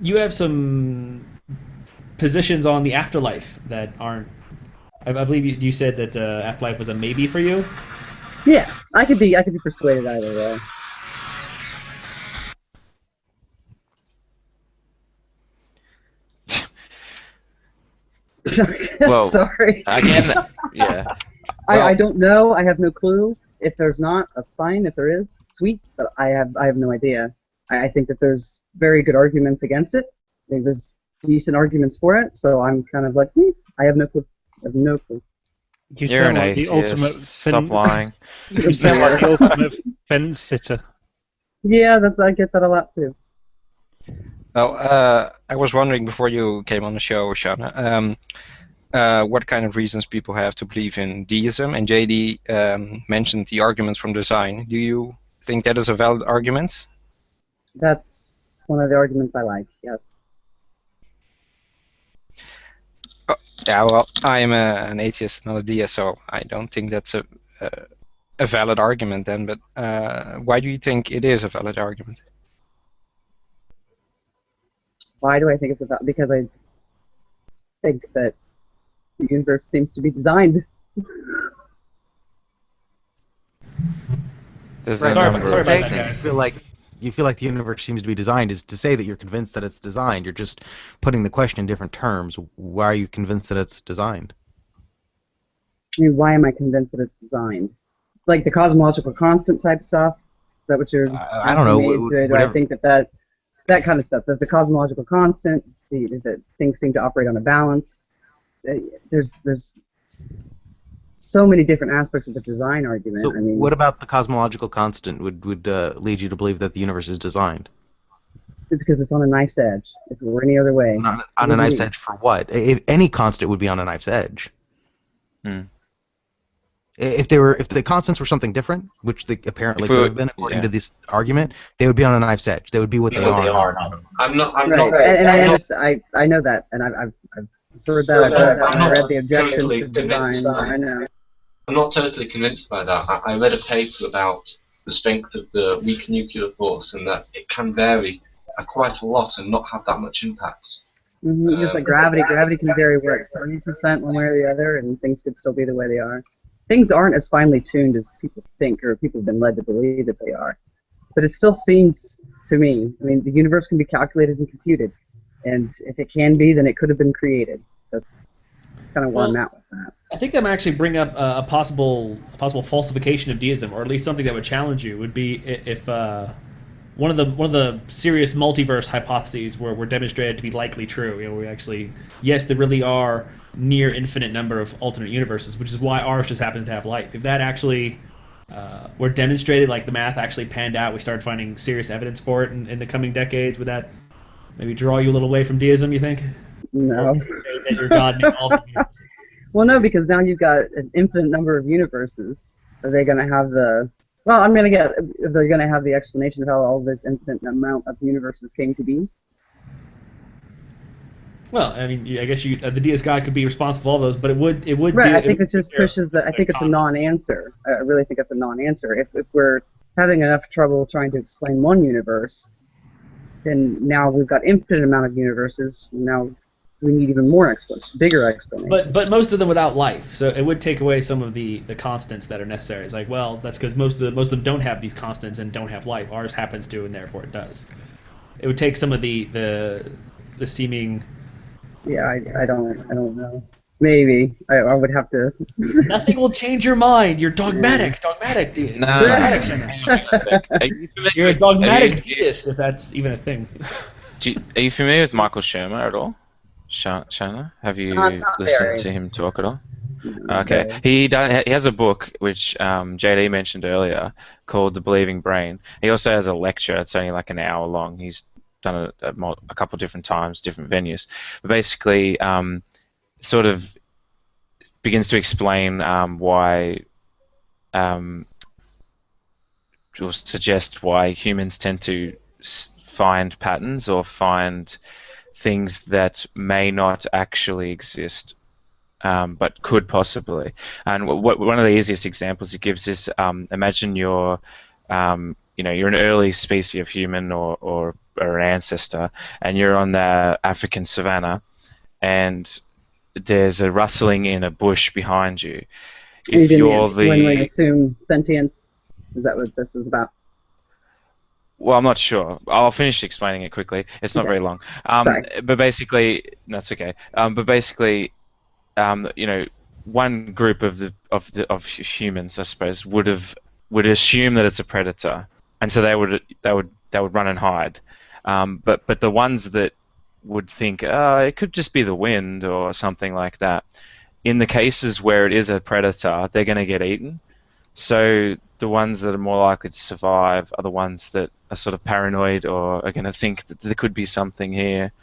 you have some positions on the afterlife that aren't. I believe you said that afterlife was a maybe for you. Yeah, I could be persuaded either way. Well, sorry. Again, yeah. I don't know. I have no clue. If there's not, that's fine. If there is, sweet. But I have no idea. I think that there's very good arguments against it. I think there's decent arguments for it. So I'm kind of like, I have no clue. I have no clue. You're an like the atheist. ultimate Stop lying. You sound like the ultimate fence sitter. Yeah, I get that a lot too. Well, I was wondering before you came on the show, Shauna, what kind of reasons people have to believe in deism, and JD mentioned the arguments from design. Do you think that is a valid argument? That's one of the arguments I like, yes. Yeah, well, I am an atheist, not a deist, so I don't think that's a valid argument then, but why do you think it is a valid argument? Why do I think it's about? Because I think that the universe seems to be designed. There's Right. a Sorry number about of that, You guys. feel like the universe seems to be designed is to say that you're convinced that it's designed. You're just putting the question in different terms. Why are you convinced that it's designed? I mean, why am I convinced that it's designed? Like the cosmological constant type stuff? Is that what you're I don't know. asking me? Do I Whatever. think that kind of stuff, that the cosmological constant, that things seem to operate on a balance. There's so many different aspects of the design argument. So I mean, what about the cosmological constant would lead you to believe that the universe is designed? because it's on a knife's edge. If it were any other way. On a knife's edge for what? If any constant would be on a knife's edge. If the constants were something different, which they apparently could have been according to this argument, they would be on a knife's edge. They would be what they are. I'm not. And I understand. I know that, and I've heard that. I read the objections to design. I know. I'm not totally convinced by that. I read a paper about the strength of the weak nuclear force and that it can vary quite a lot and not have that much impact. Just like gravity can vary, what, 30% one way or the other, and things could still be the way they are. Things aren't as finely tuned as people think, or people have been led to believe that they are. But it still seems to me, I mean, the universe can be calculated and computed, and if it can be, then it could have been created. That's kind of where I'm at with that. I think that might actually bring up a possible falsification of deism, or at least something that would challenge you. Would be if one of the serious multiverse hypotheses were demonstrated to be likely true. We actually, yes, there really are near infinite number of alternate universes, which is why ours just happens to have life. If that actually were demonstrated, like the math actually panned out, we started finding serious evidence for it in the coming decades, would that maybe draw you a little away from deism, you think? No. That your God made all the universes? Well, no, because now you've got an infinite number of universes. Are they going to have the... Well, I'm going to guess if they're going to have the explanation of how all this infinite amount of universes came to be. Well, I mean, I guess the deist God could be responsible for all those, but it would. Right. I think it just pushes the. I think it's a non-answer. I really think it's a non-answer. If we're having enough trouble trying to explain one universe, then now we've got infinite amount of universes. Now we need even more explanation, bigger explanation. But most of them without life, so it would take away some of the constants that are necessary. It's like, well, that's because most of them don't have these constants and don't have life. Ours happens to, and therefore it does. It would take some of the seeming. Yeah, I don't know. Maybe I would have to. Nothing will change your mind. You're dogmatic. Dogmatic deist. No. You're a dogmatic deist, if that's even a thing. Are you familiar with Michael Shermer at all? Shanna? Have you Not listened very. to him talk at all? Not Okay, very. he has a book which JD mentioned earlier called The Believing Brain. He also has a lecture. It's only like an hour long. He's done it at a couple of different times, different venues. But basically, sort of begins to explain why, or suggest why humans tend to find patterns or find things that may not actually exist, but could possibly. And one of the easiest examples he gives is imagine you're you're an early species of human or an ancestor, and you're on the African savannah, and there's a rustling in a bush behind you. If you're When we the assume sentience, is that what this is about? Well, I'm not sure. I'll finish explaining it quickly. It's not Okay. very long. Sorry. But basically, that's okay. But basically, one group of humans, I suppose, would assume that it's a predator, and so they would run and hide. But the ones that would think, it could just be the wind or something like that. In the cases where it is a predator, they're going to get eaten. So the ones that are more likely to survive are the ones that are sort of paranoid or are going to think that there could be something here,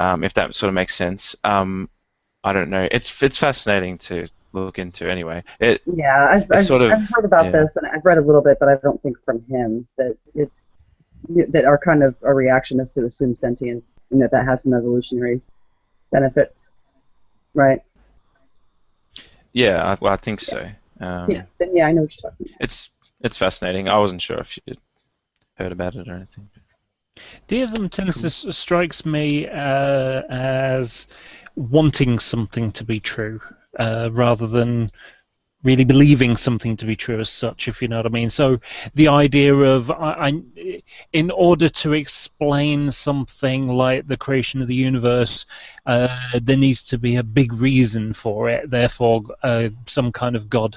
if that sort of makes sense. I don't know. It's fascinating to look into anyway. Yeah, I've heard about this, and I've read a little bit, but I don't think from him that our kind of our reaction is to assume sentience, and that has some evolutionary benefits, right? Yeah, I think so. Yeah, I know what you're talking about. It's fascinating. I wasn't sure if you'd heard about it or anything. Deism tends to strikes me as wanting something to be true, rather than really believing something to be true as such, if you know what I mean. So the idea of in order to explain something like the creation of the universe, there needs to be a big reason for it. Therefore, some kind of God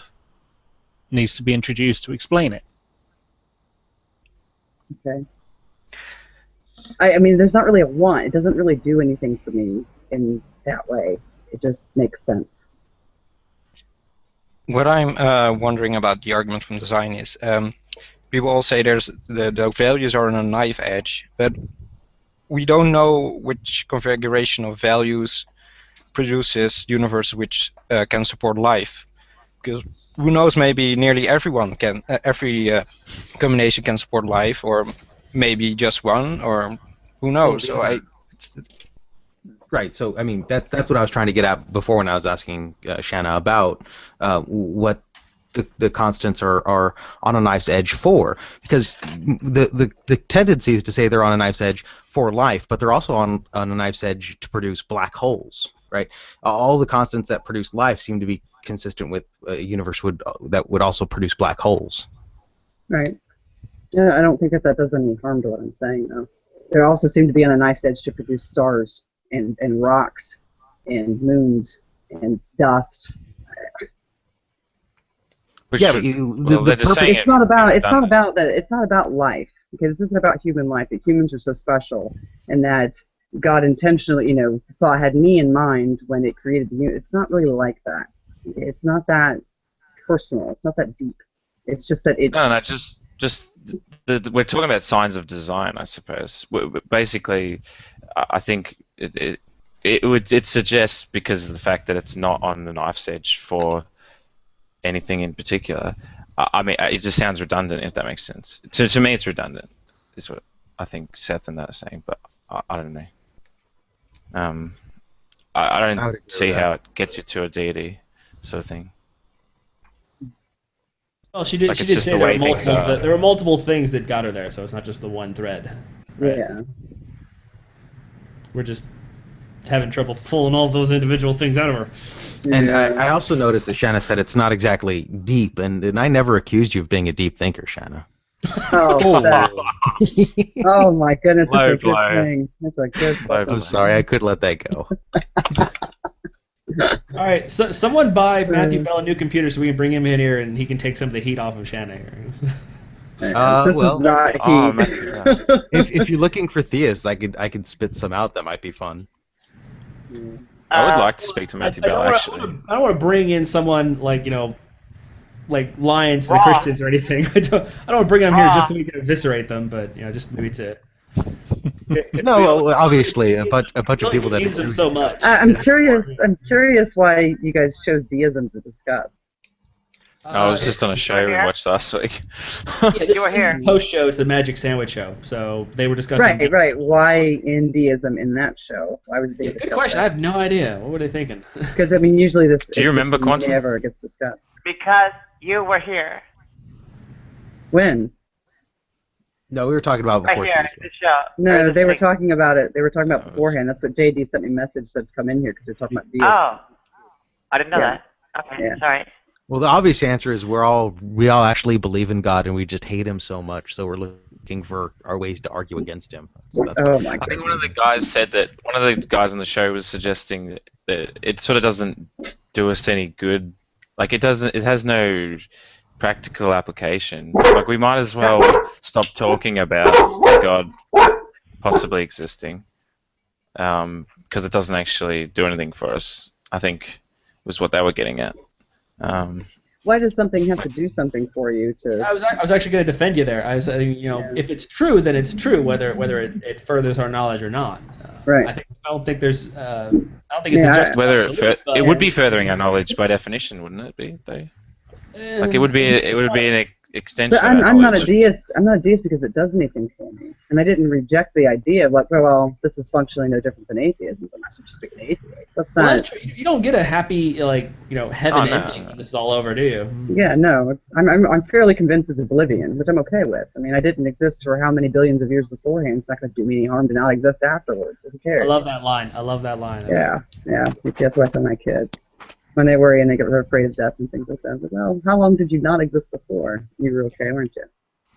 needs to be introduced to explain it. Okay. I mean, there's not really a want. It doesn't really do anything for me in that way. It just makes sense. What I'm wondering about the argument from design is, people all say there's the values are on a knife edge, but we don't know which configuration of values produces universe which can support life. Because who knows? Maybe nearly everyone can. Every combination can support life, or maybe just one, or who knows? So Right. So I mean that's what I was trying to get at before when I was asking Shanna about what the constants are on a knife's edge for, because the tendency is to say they're on a knife's edge for life, but they're also on a knife's edge to produce black holes. Right. All the constants that produce life seem to be consistent with a universe that would also produce black holes. Right. Yeah, I don't think that does any harm to what I'm saying, though. They also seem to be on a knife's edge to produce stars and rocks and moons and dust. Which Yeah, they're the just saying It's not about life, because this isn't about human life. That humans are so special, and that God intentionally, had me in mind when it created the universe. It's not really like that. It's not that personal. It's not that deep. It's just that it. No, just we're talking about signs of design, I suppose. Basically, I think it suggests, because of the fact that it's not on the knife's edge for anything in particular. I mean, it just sounds redundant, if that makes sense. To me, it's redundant, is what I think Seth and that are saying, but I don't know. I don't see how it gets you to a deity sort of thing. Well, she did. Like, She it's did just say the there way were things multiple. are. There were multiple things that got her there, so it's not just the one thread. Right? Yeah. We're just having trouble pulling all those individual things out of her. And I also noticed that Shanna said it's not exactly deep, and I never accused you of being a deep thinker, Shanna. Oh, oh my goodness, that's Low a good blow. thing. That's a good Low thing. blow. I'm sorry, I could let that go. All right, so someone buy Matthew Bell a new computer so we can bring him in here and he can take some of the heat off of Shanna here. This is not heat. Matthew, if you're looking for theists, I could spit some out. That might be fun. I would like to speak to Matthew Bell, actually. I don't want to bring in someone like like lions to the Raw. Christians or anything. I don't want to bring them here Raw. just so we can eviscerate them, but just maybe to. No, well, obviously a bunch of people that Deism agree. so much. I'm curious. I'm curious why you guys chose deism to discuss. I was just on a show we watched last week. You were here. Post show is the Magic Sandwich Show, so they were discussing. Right. Why in deism in that show? Why was it being Good discussed? question. I have no idea. What were they thinking? Because I mean, usually this. Do you remember Quantum? Never gets discussed. Because you were here. When? No, we were talking about it Right before. here she at was the show. No, Or they were thing. talking about it. They were talking about beforehand. That's what JD sent me a message, said to come in here because they're talking about deism. Oh. I didn't know Yeah. that. Okay, Yeah. sorry. Well, the obvious answer is we all actually believe in God and we just hate him so much, so we're looking for our ways to argue against him. So that's Oh my I god. think one of the guys said that one of the guys on the show was suggesting that it sort of doesn't do us any good. Like it has no practical application. Like we might as well stop talking about God possibly existing, because it doesn't actually do anything for us. I think was what they were getting at. Why does something have to do something for you to? I was actually going to defend you there. I was saying, if it's true, then it's true, whether it furthers our knowledge or not. Right. I don't think there's. I don't think it's Yeah, a justified Whether belief, but- it would be furthering our knowledge by definition, wouldn't it be? Like it would be an extension. But of our I'm not a knowledge. deist. I'm not a deist because it does anything for me, and I didn't reject the idea of like, well, this is functionally no different than atheism. So I'm not supposed to be an atheist. That's Well, not. that's true. You don't get a happy heaven Oh, no. ending when this is all over, do you? Yeah, no, I'm fairly convinced it's oblivion, which I'm okay with. I mean, I didn't exist for how many billions of years beforehand. It's not going to do me any harm to not exist afterwards. So who cares? I love that line. Yeah. That's what I tell my kids when they worry and they get afraid of death and things like that. But, well, how long did you not exist before? You were okay, weren't you?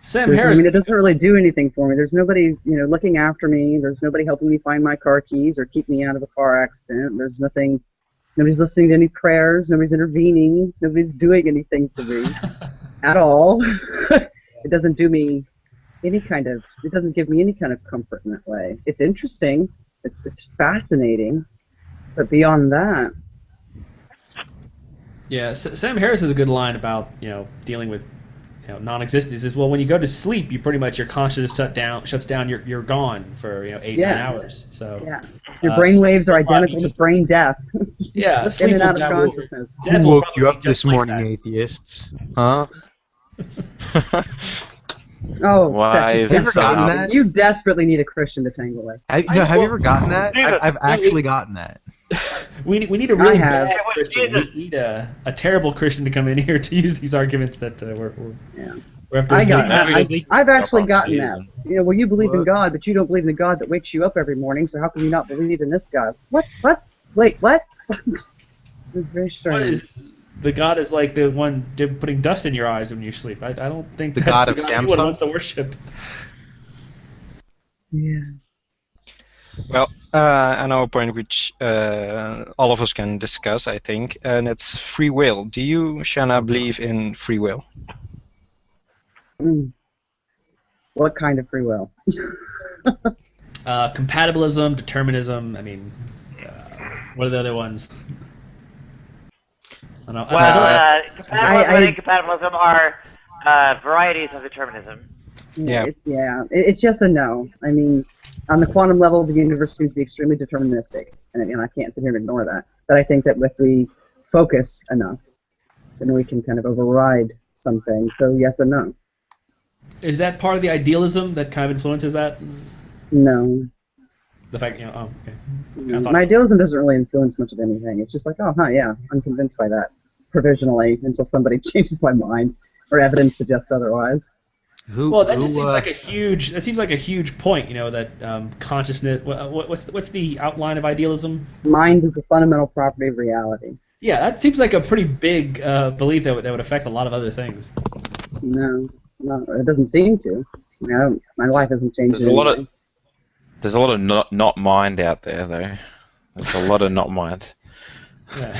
Sam I Harris. mean, it doesn't really do anything for me. There's nobody, looking after me. There's nobody helping me find my car keys or keep me out of a car accident. There's nothing. Nobody's listening to any prayers. Nobody's intervening. Nobody's doing anything for me at all. It doesn't do me any kind of. It doesn't give me any kind of comfort in that way. It's interesting. It's fascinating, but beyond that. Yeah, Sam Harris has a good line about dealing with non-existence. Is well, when you go to sleep, you pretty much your consciousness shuts down. You're gone for 8-9 hours. So Yeah, your brain waves are identical to just- brain death. Yeah, in sleep and out will- of consciousness. death Who will woke you probably up be this just like morning, that. atheists? Huh? Oh, Why Seth, is you it gotten so? that? You desperately need a Christian to tangle with. Have you ever gotten that? I've actually gotten that. We need a really have. bad Christian. We need a terrible Christian to come in here to use these arguments that we're Yeah. after. I got Maybe- I've actually Stop gotten on that. Well, you believe in What? God, but you don't believe in the God that wakes you up every morning, so how can you not believe in this God? What? Wait, what? It was very What strange. is the God is like the one putting dust in your eyes when you sleep. I don't think The that's God the of God anyone Samsung? wants to worship. Yeah. Well, another point which all of us can discuss, I think, and it's free will. Do you, Shanna, believe in free will? Mm. What kind of free will? Compatibilism, determinism. I mean, what are the other ones? I don't, I don't, Compatibilism and incompatibilism are varieties of determinism. Yeah. It's just a no. I mean, on the quantum level, the universe seems to be extremely deterministic, and I can't sit here and ignore that. But I think that if we focus enough, then we can kind of override something. So yes and no. Is that part of the idealism that kind of influences that? No. The fact, oh, okay. I thought- My idealism doesn't really influence much of anything. It's just like, oh, yeah, I'm convinced by that provisionally until somebody changes my mind or evidence suggests otherwise. Well, that just seems like a huge. That seems like a huge point. That consciousness. What's the outline of idealism? Mind is the fundamental property of reality. Yeah, that seems like a pretty big belief that would affect a lot of other things. No, it doesn't seem to. I mean, my life hasn't changed. There's a lot of not mind out there, though. There's a lot of not mind. Yeah.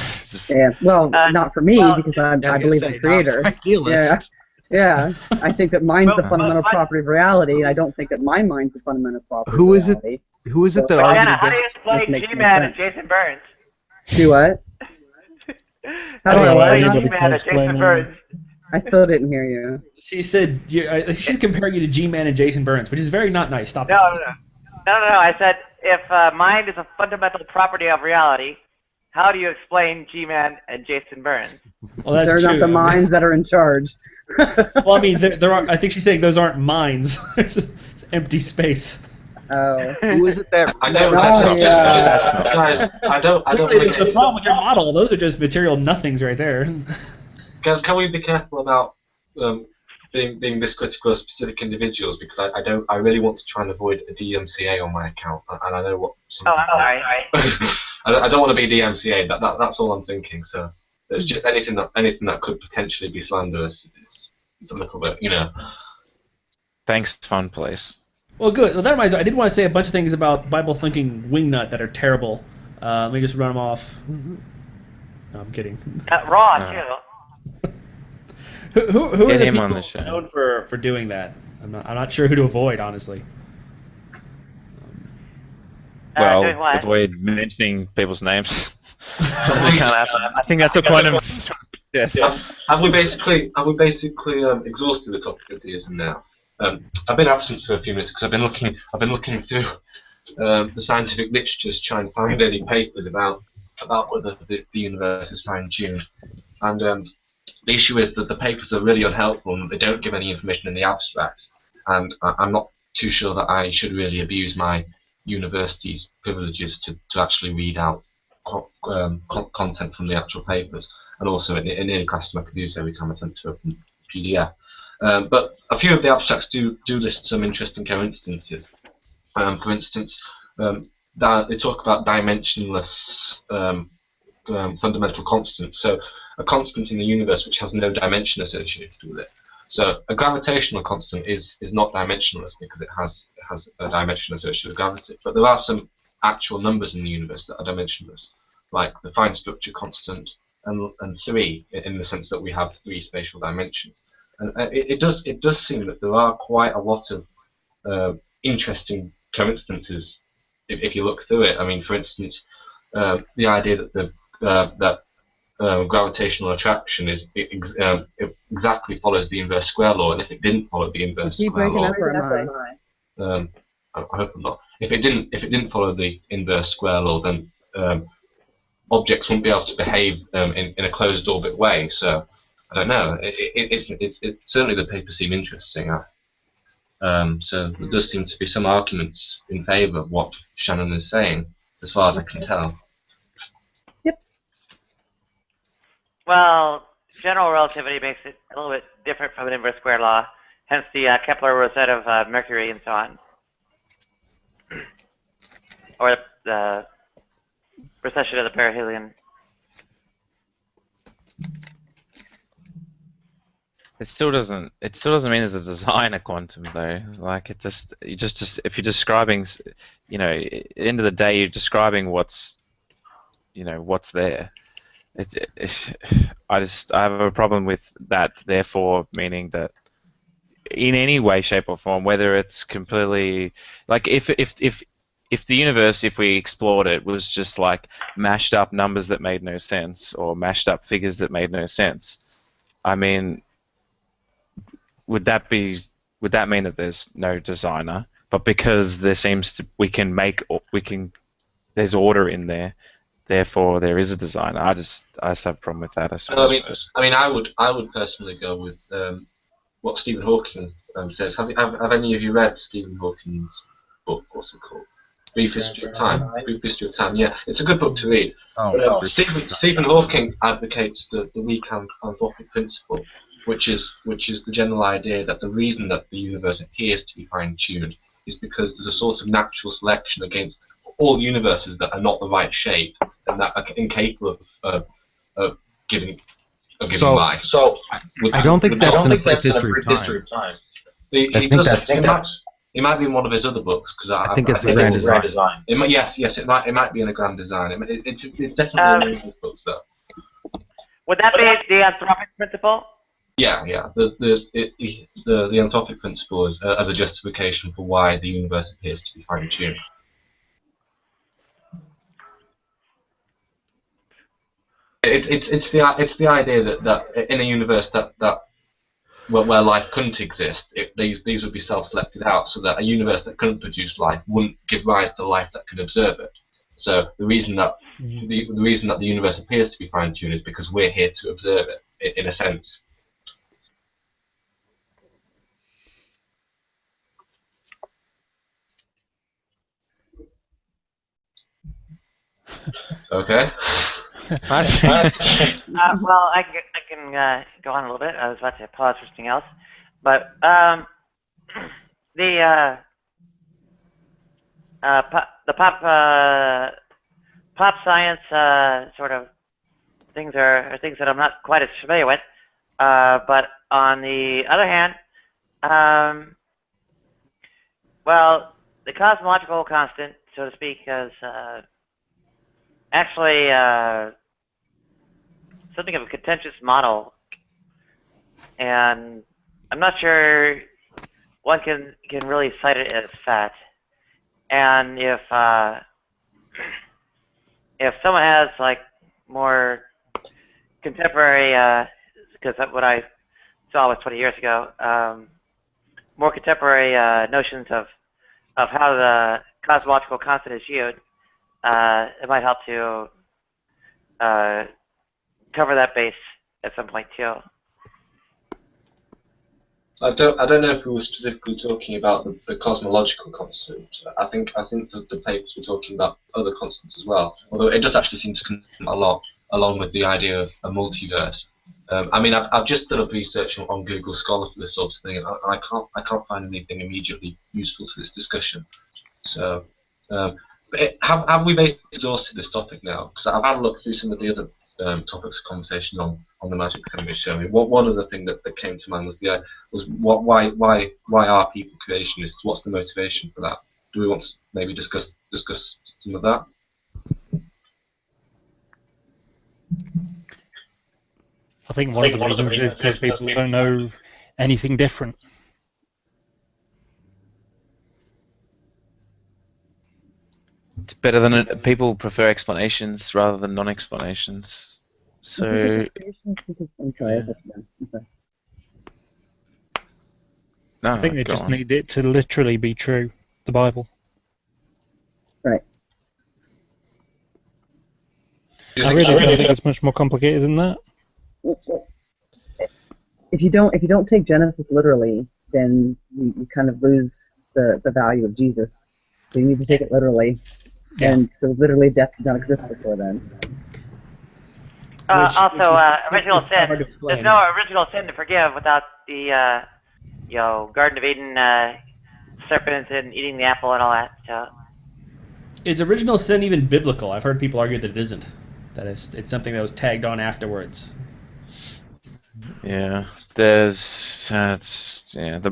Yeah, well, not for me because I believe in the creator. Idealist. Yeah, I think that mind's the fundamental property of reality, and I don't think that my mind's the fundamental property Who of is it? reality. Who is it that Well, argued Diana, how do you against? explain This makes no G-Man and sense. Jason Burns? Do what? How do I Hello, what? anybody G-Man can and Jason explain Burns. I still didn't hear you. She said she's comparing you to G-Man and Jason Burns, which is very not nice. Stop No, that. no, no. No. I said if mind is a fundamental property of reality, how do you explain G-Man and Jason Burns? Well, that's They're true. not the minds that are in charge. Well, I mean, there are. I think she's saying those aren't minds. It's just empty space. Oh. Who is it that? I don't. Oh, yeah. Guys, I don't. Really, it's the problem with your model. Those are just material nothings right there. Can we be careful about being this critical of specific individuals? Because I really want to try and avoid a DMCA on my account, and I know what. Oh, I'm sorry. I don't want to be DMCA. That's all I'm thinking. So there's just anything that could potentially be slanderous. It's a little bit, Thanks, fun place. Well, good. Well, that reminds me. I did want to say a bunch of things about Bible thinking wingnut that are terrible. Let me just run them off. No, I'm kidding. Raw too. Who are Get the him people on the show. known for doing that? I'm not sure who to avoid, honestly. Well, doing what? avoid mentioning people's names. That can't happen. I think that's the point of success. Have we basically exhausted the topic of deism now? I've been absent for a few minutes because I've been looking through the scientific literature to try and find any papers about whether the universe is fine-tuned. And the issue is that the papers are really unhelpful and they don't give any information in the abstract. And I'm not too sure that I should really abuse my university's privileges to actually read out content from the actual papers. And also it nearly crashes my computer every time I attempt to open PDF. But a few of the abstracts do list some interesting coincidences. For instance, they talk about dimensionless fundamental constants. So a constant in the universe which has no dimension associated with it. So a gravitational constant is not dimensionless because it has a dimension associated with gravity. But there are some actual numbers in the universe that are dimensionless, like the fine structure constant and 3, in the sense that we have 3 spatial dimensions. And it does seem that there are quite a lot of interesting coincidences if you look through it. I mean, for instance, the idea that gravitational attraction exactly follows the inverse square law, and if it didn't follow the inverse Keep square breaking law, up, or am I? I hope I'm not. If it didn't follow the inverse square law, then objects wouldn't be able to behave in a closed orbit way. So I don't know. It's certainly the papers seem interesting. So there does seem to be some arguments in favour of what Shannon is saying, as far as I can tell. Well, general relativity makes it a little bit different from an inverse square law, hence the Kepler rosette of Mercury and so on. Or the precession of the perihelion. It still doesn't mean there's a design of quantum though. Like just if you're describing, at the end of the day, you're describing what's there. I have a problem with that. Therefore, meaning that in any way, shape, or form, whether it's completely like if the universe, if we explored it, was just like mashed up numbers that made no sense or mashed up figures that made no sense. I mean, would that mean that there's no designer? But because there's order in there, therefore there is a designer. I just have a problem with that. I suppose. I would personally go with what Stephen Hawking says. Have any of you read Stephen Hawking's book? What's it called? Brief History of Time. Brief History of Time. Yeah, it's a good book to read. Stephen Hawking advocates the weak anthropic principle, which is the general idea that the reason that the universe appears to be fine-tuned is because there's a sort of natural selection against all universes that are not the right shape and that are incapable of giving life. So I don't think that's in a brief history of time. It might be in one of his other books because I think it's a grand design. Yes, it might be in a grand design. It's definitely in his books though. Would that be the anthropic principle? Yeah. The anthropic principle is as a justification for why the universe appears to be fine-tuned. It's the idea that in a universe that where life couldn't exist, these would be self-selected out, so that a universe that couldn't produce life wouldn't give rise to life that could observe it. So the reason that the universe appears to be fine-tuned is because we're here to observe it, in a sense. Okay. Well, I can go on a little bit. I was about to pause for something else, but the pop science sort of things are things that I'm not quite as familiar with. But on the other hand, well, the cosmological constant, so to speak, is actually something of a contentious model, and I'm not sure one can really cite it as fact. And if someone has like more contemporary, because what I saw was 20 years ago, more contemporary notions of how the cosmological constant is viewed, it might help to cover that base at some point too. I don't know if we were specifically talking about the cosmological constant. I think the papers were talking about other constants as well. Although it does actually seem to come a lot along with the idea of a multiverse. I mean, I've just done a research on Google Scholar for this sort of thing, and I can't find anything immediately useful to this discussion. So, have we basically exhausted this topic now? Because I've had a look through some of the other topics of conversation on the magic sandwich show. I mean, one other thing that came to mind was why are people creationists? What's the motivation for that? Do we want to maybe discuss some of that? I think one of the reasons is because people don't know anything different. It's better than people prefer explanations rather than non-explanations. So I'm sorry. no, I think they just on. need it to literally be true, the Bible. Right. I really don't think it's much more complicated than that. If you don't take Genesis literally, then you kind of lose the value of Jesus. So you need to take it literally. Yeah. And so literally death did not exist before then. Also, original sin. hard to explain. There's no original sin to forgive without the Garden of Eden serpents and eating the apple and all that. So. Is original sin even biblical? I've heard people argue that it isn't. That it's something that was tagged on afterwards. Yeah, the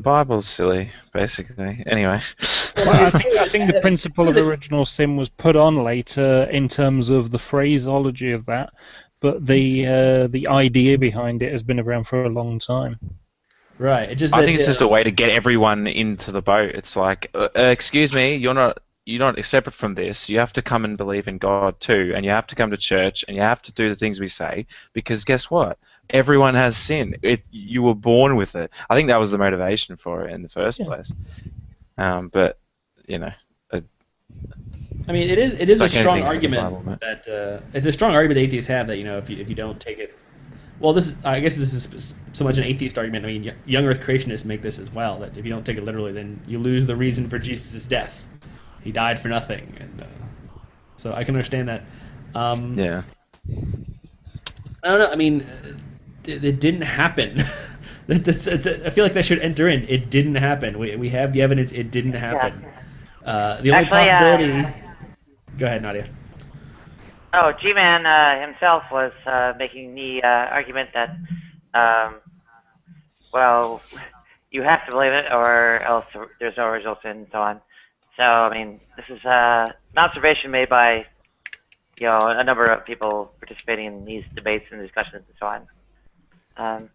Bible's silly, basically. Anyway. Well, I think the principle of original sin was put on later in terms of the phraseology of that, but the idea behind it has been around for a long time. Right. I think it's just a way to get everyone into the boat. It's like, excuse me, you're not separate from this. You have to come and believe in God too, and you have to come to church, and you have to do the things we say, because guess what? Everyone has sin. You were born with it. I think that was the motivation for it in the first place. But you know, I mean, it is like a strong anything from the argument Bible, that it's a strong argument that atheists have that if you don't take it. Well, I guess this is so much an atheist argument. I mean, young Earth creationists make this as well, that if you don't take it literally, then you lose the reason for Jesus' death. He died for nothing, and so I can understand that. yeah. I don't know. I mean, it didn't happen. I feel like that should enter in. It didn't happen. We have the evidence. It didn't happen. The only possibility. Go ahead, Nadia. Oh, G-Man himself was making the argument that, well, you have to believe it, or else there's no original sin, and so on. So, I mean, this is an observation made by, a number of people participating in these debates and discussions and so on.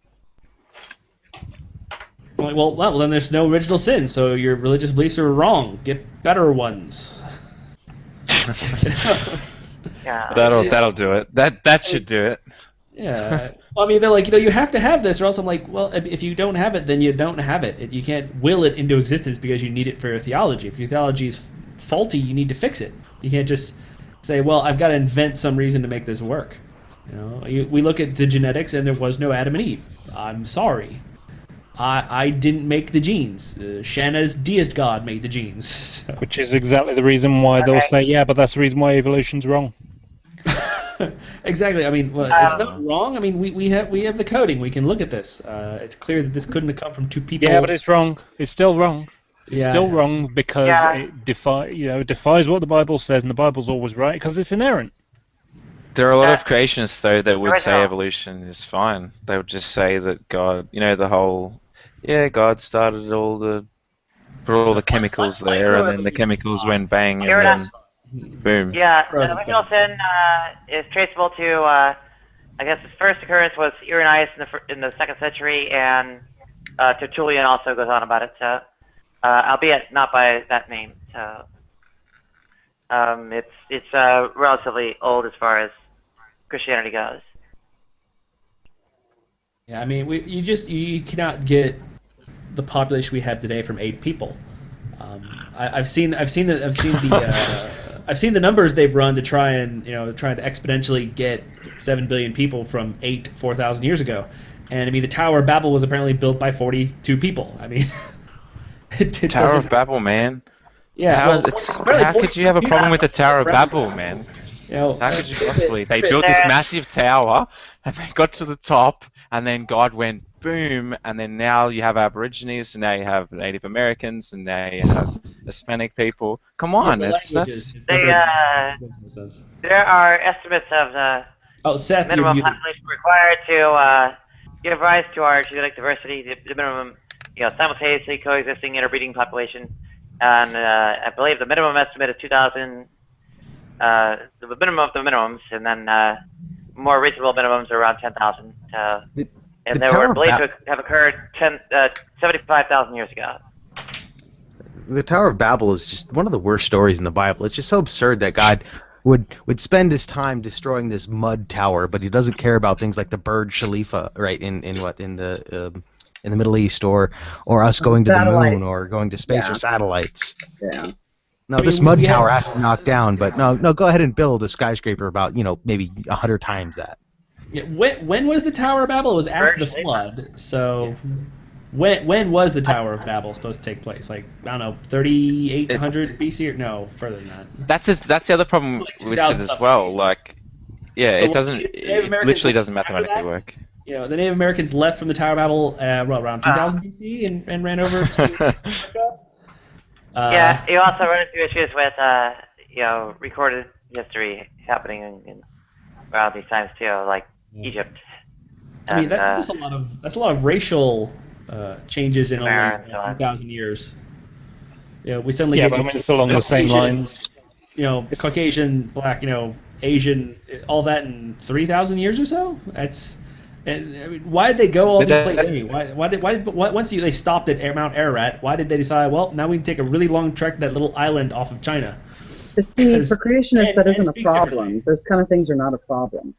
Well, then there's no original sin, so your religious beliefs are wrong. Get better ones. Yeah. That'll do it. That should do it. Yeah. Well, I mean, they're like, you have to have this, or else I'm like, well, if you don't have it, then you don't have it. You can't will it into existence because you need it for your theology. If your theology is faulty, you need to fix it. You can't just say, well, I've got to invent some reason to make this work. We look at the genetics, and there was no Adam and Eve. I'm sorry. I didn't make the genes. Shanna's deist god made the genes. So. Which is exactly the reason why they'll say, yeah, but that's the reason why evolution's wrong. Exactly. I mean, well, it's not wrong. I mean, we have the coding. We can look at this. It's clear that this couldn't have come from two people. Yeah, but it's wrong. It's still wrong. It's still wrong because it defies what the Bible says, and the Bible's always right because it's inerrant. There are a lot of creationists, though, that would say evolution is fine. They would just say that God, the whole, God started put all the chemicals there, and then the chemicals went bang, and then boom. Yeah, the original sin is traceable to, I guess the first occurrence was Irenaeus in the 2nd century, and Tertullian also goes on about it, so, albeit not by that name. So, it's relatively old as far as Christianity goes. Yeah, I mean, you cannot get the population we have today from 8 people. I've seen the numbers they've run to try and trying to exponentially get 7 billion people from 8 to 4,000 years ago, and I mean the Tower of Babel was apparently built by 42 people. I mean, Tower of Babel, man. Yeah, how could you have a problem with the Tower of Babel, man? How could you possibly? They built this massive tower, and they got to the top, and then God went boom, and then now you have Aborigines, and now you have Native Americans, and now you have Hispanic people. Come on, there are estimates of the minimum population required to give rise to our genetic diversity. The minimum, simultaneously coexisting interbreeding population, and I believe the minimum estimate is 2,000. The minimum of the minimums, and then more reasonable minimums are around 10,000. And they were believed to have occurred 75,000 years ago. The Tower of Babel is just one of the worst stories in the Bible. It's just so absurd that God would spend his time destroying this mud tower, but he doesn't care about things like the Burj Khalifa, right? In the Middle East, or us going to the moon, or going to space, or satellites. Yeah. No, this mud tower has to be knocked down, but no, go ahead and build a skyscraper about, maybe 100 times that. Yeah, when was the Tower of Babel? It was after the flood. So when was the Tower of Babel supposed to take place? Like, I don't know, 3,800 BC or no, further than that. That's the other problem with it as well. Like, it literally doesn't mathematically work. The Native Americans left from the Tower of Babel around 2000 BC and ran over to America. Yeah, you also run into issues with recorded history happening around these times too, like Egypt. I mean, that's a lot of racial changes in only 2,000 years. We suddenly but I mean, it's along the same lines. Caucasian, Black, Asian, all that in 3,000 years or so. And I mean, why did they go all these places anyway? Once they stopped at Mount Ararat, why did they decide? Well, now we can take a really long trek to that little island off of China. But see, for creationists, that isn't a problem. Those kind of things are not a problem.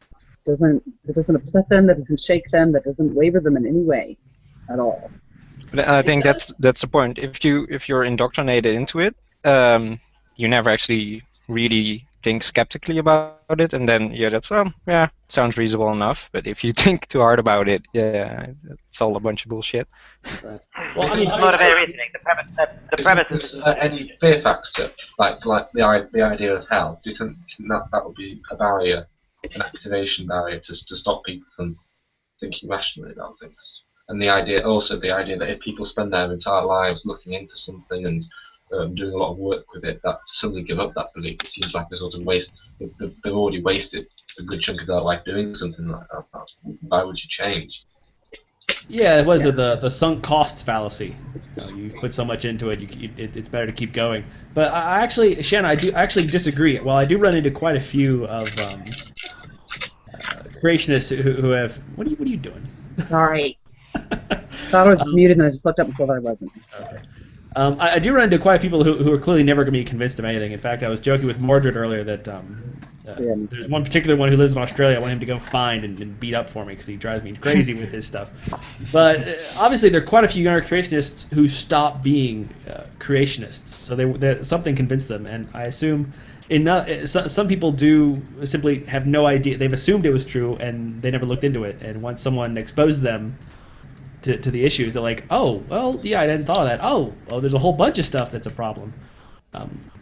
It doesn't upset them. That doesn't shake them. That doesn't waver them in any way, at all. But I think that's the point. If you're indoctrinated into it, you never actually really think skeptically about it, and then sounds reasonable enough. But if you think too hard about it, it's all a bunch of bullshit. Right. Well, I mean, motivated reasoning. The premise is any fear factor, like the idea of hell. Do you think that would be a barrier, an activation barrier to stop people from thinking rationally about things? And the idea that if people spend their entire lives looking into something and doing a lot of work with it, that to suddenly give up that belief, it seems like a sort of waste. They've already wasted a good chunk of their life doing something like that. Why would you change? Yeah, it was the sunk costs fallacy. You put so much into it, it's better to keep going. But I actually, Shanna, I do actually disagree. Well, I do run into quite a few of creationists who have. What are you doing? Sorry. I thought I was muted, and I just looked up and saw that I wasn't. Okay. I do run into quite a few people who are clearly never going to be convinced of anything. In fact, I was joking with Mordred earlier that there's one particular one who lives in Australia I want him to go find and beat up for me because he drives me crazy with his stuff. But obviously, there are quite a few younger creationists who stop being creationists. So something convinced them, and I assume some people do simply have no idea. They've assumed it was true, and they never looked into it. And once someone exposed them to the issues, they're like, oh, well, yeah, I hadn't thought of that. Oh, there's a whole bunch of stuff that's a problem.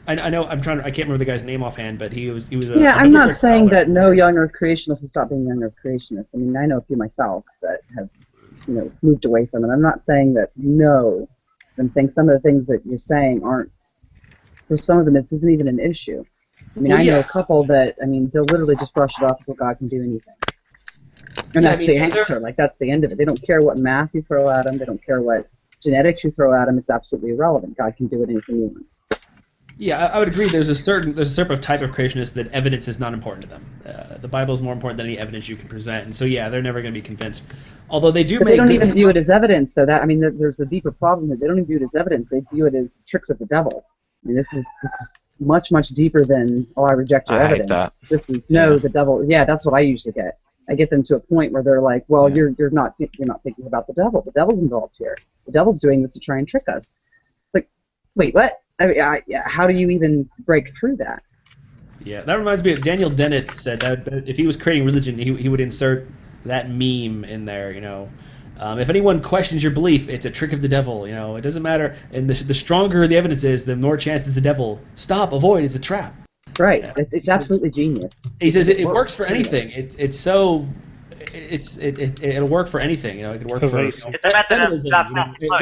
I know I can't remember the guy's name offhand, but he was Yeah, I'm not saying that no young Earth creationists will stop being young Earth creationists. I mean, I know a few myself that have, moved away from it. I'm not saying that no. I'm saying some of the things that you're saying aren't. For some of them, this isn't even an issue. I mean, I know a couple that, they'll literally just brush it off as well, God can do anything. And that's the answer. Like, that's the end of it. They don't care what math you throw at them. They don't care what genetics you throw at them. It's absolutely irrelevant. God can do anything he wants. Yeah, I would agree. There's a certain type of creationist that evidence is not important to them. The Bible is more important than any evidence you can present, and so yeah, they're never going to be convinced. Although they do. But they don't even view it as evidence, though. There's a deeper problem here. They don't even view it as evidence. They view it as tricks of the devil. I mean, this is much deeper than I reject your evidence. This is the devil. Yeah, that's what I usually get. I get them to a point where they're like, well, you're not thinking about the devil. The devil's involved here. The devil's doing this to try and trick us. It's like, wait, what? I mean, how do you even break through that? Yeah, that reminds me of Daniel Dennett said that if he was creating religion, he would insert that meme in there, if anyone questions your belief, it's a trick of the devil, it doesn't matter. And the stronger the evidence is, the more chance it's the devil. Stop, avoid, it's a trap. Right, it's absolutely genius. He says it works for anything. It'll work for anything. It could work for feminism. If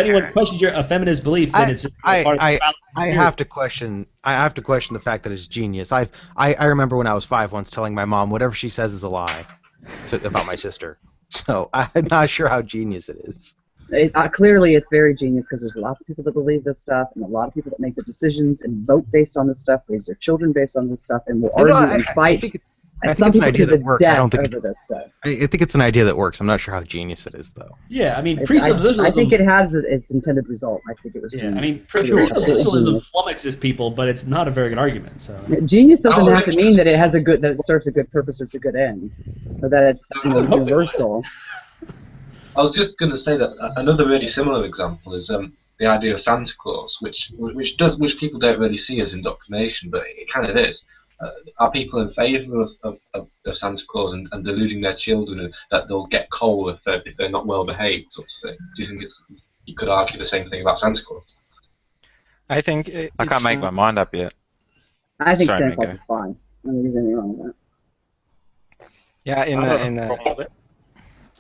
anyone questions a feminist belief, then it's just part of the I have to question the fact that it's genius. I remember when I was 5 once telling my mom whatever she says is a lie about my sister. So I'm not sure how genius it is. Clearly, it's very genius because there's lots of people that believe this stuff, and a lot of people that make the decisions and vote based on this stuff, raise their children based on this stuff, and will argue and fight. I think it's an idea that works. I don't think over this stuff. I think it's an idea that works. I'm not sure how genius it is, though. Yeah, I mean, presuppositionalism. I think it has its intended result. I think it was genius. I mean, presuppositionalism flummoxes people, but it's not a very good argument. So genius doesn't have to mean that it serves a good purpose or it's a good end, or that it's universal. I was just going to say that another really similar example is the idea of Santa Claus, which people don't really see as indoctrination, but it kind of is. Are people in favour of Santa Claus and deluding their children that they'll get coal if they're not well behaved, sort of thing? Do you think you could argue the same thing about Santa Claus? I think I can't make my mind up yet. I think Santa Claus is fine. I don't think there's anything wrong with that. Yeah,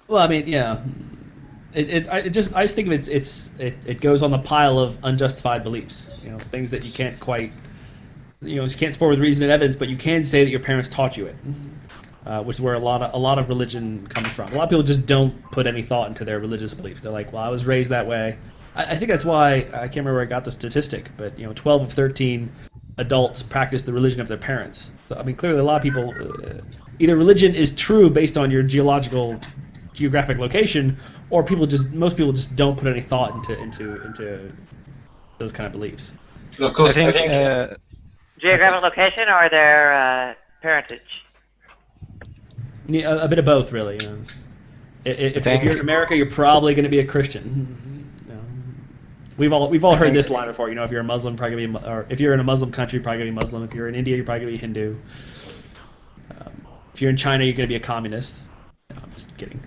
well, I mean, yeah. I just think of it goes on the pile of unjustified beliefs. Things that you can't quite. You can't support with reason and evidence, but you can say that your parents taught you it, which is where a lot of religion comes from. A lot of people just don't put any thought into their religious beliefs. They're like, well, I was raised that way. I think that's why, I can't remember where I got the statistic, but 12 of 13 adults practice the religion of their parents. So, I mean, clearly a lot of people, either religion is true based on your geographic location, or most people just don't put any thought into those kind of beliefs. Of course, I think geographic location or their parentage? Yeah, a bit of both, really. If you're in America, you're probably going to be a Christian. We've all heard this line before. If you're a Muslim, probably gonna be, or if you're in a Muslim country, you're probably gonna be Muslim. If you're in India, you're probably gonna be Hindu. If you're in China, you're gonna be a communist. No, I'm just kidding.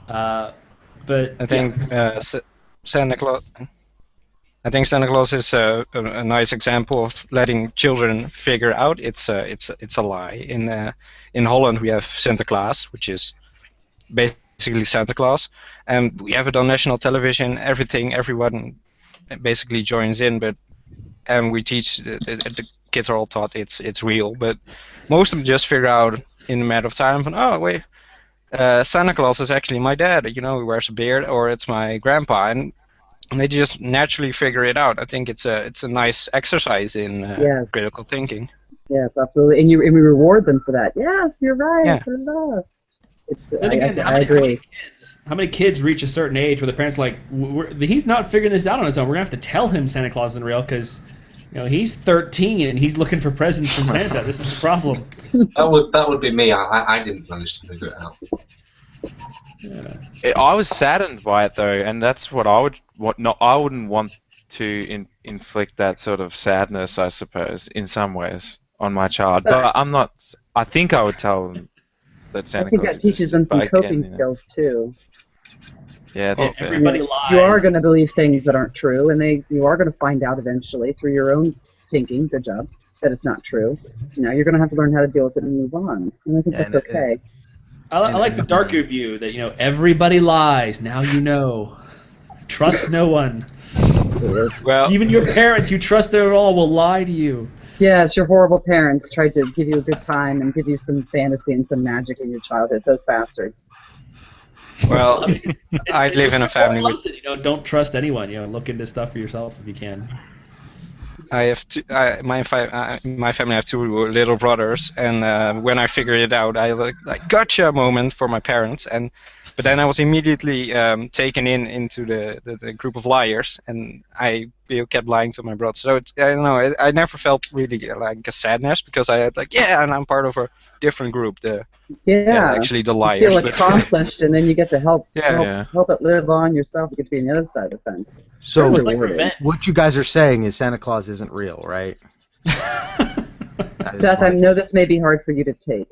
But I think Santa Claus. I think Santa Claus is a nice example of letting children figure out it's a lie. In Holland we have Sinterklaas, which is basically Santa Claus, and we have it on national television. Everyone basically joins in, and we teach the kids are all taught it's real, but most of them just figure out in a matter of time. Oh wait, Santa Claus is actually my dad. He wears a beard, or it's my grandpa, and they just naturally figure it out. I think it's a nice exercise in critical thinking. Yes, absolutely, and we reward them for that. Yes, you're right. Yeah. It's Then again, I agree. how many kids reach a certain age where the parents are like, he's not figuring this out on his own. We're gonna have to tell him Santa Claus isn't real because, he's 13 and he's looking for presents from Santa. This is the problem. That would be me. I didn't manage to figure it out. Yeah. I was saddened by it though, and that's what I would want. No, I wouldn't want to inflict that sort of sadness, I suppose, in some ways, on my child. But I'm not. I think I would tell them that Santa I think Claus that teaches existed, them some but coping again, skills too. Yeah, it's fair. Everybody lies. You are going to believe things that aren't true, and you are going to find out eventually through your own thinking. Good job. That it's not true. You're going to have to learn how to deal with it and move on. And I think that's okay. I like the darker view that everybody lies. Now you know. Trust no one. Well, Even your parents you trust at all will lie to you. Yes, your horrible parents tried to give you a good time and give you some fantasy and some magic in your childhood. Those bastards. Well, I live in a family with. Don't trust anyone. Look into stuff for yourself if you can. I have my family. I have two little brothers, and when I figured it out, I like gotcha moment for my parents, but then I was immediately taken into the group of liars, and I kept lying to my brother. So I don't know. I never felt really like a sadness because I had and I'm part of a different group. Actually the liars. You feel accomplished, and then you get to help it live on yourself. You get to be on the other side of the fence. So like what you guys are saying is Santa Claus isn't real, right? Seth, I know this may be hard for you to take,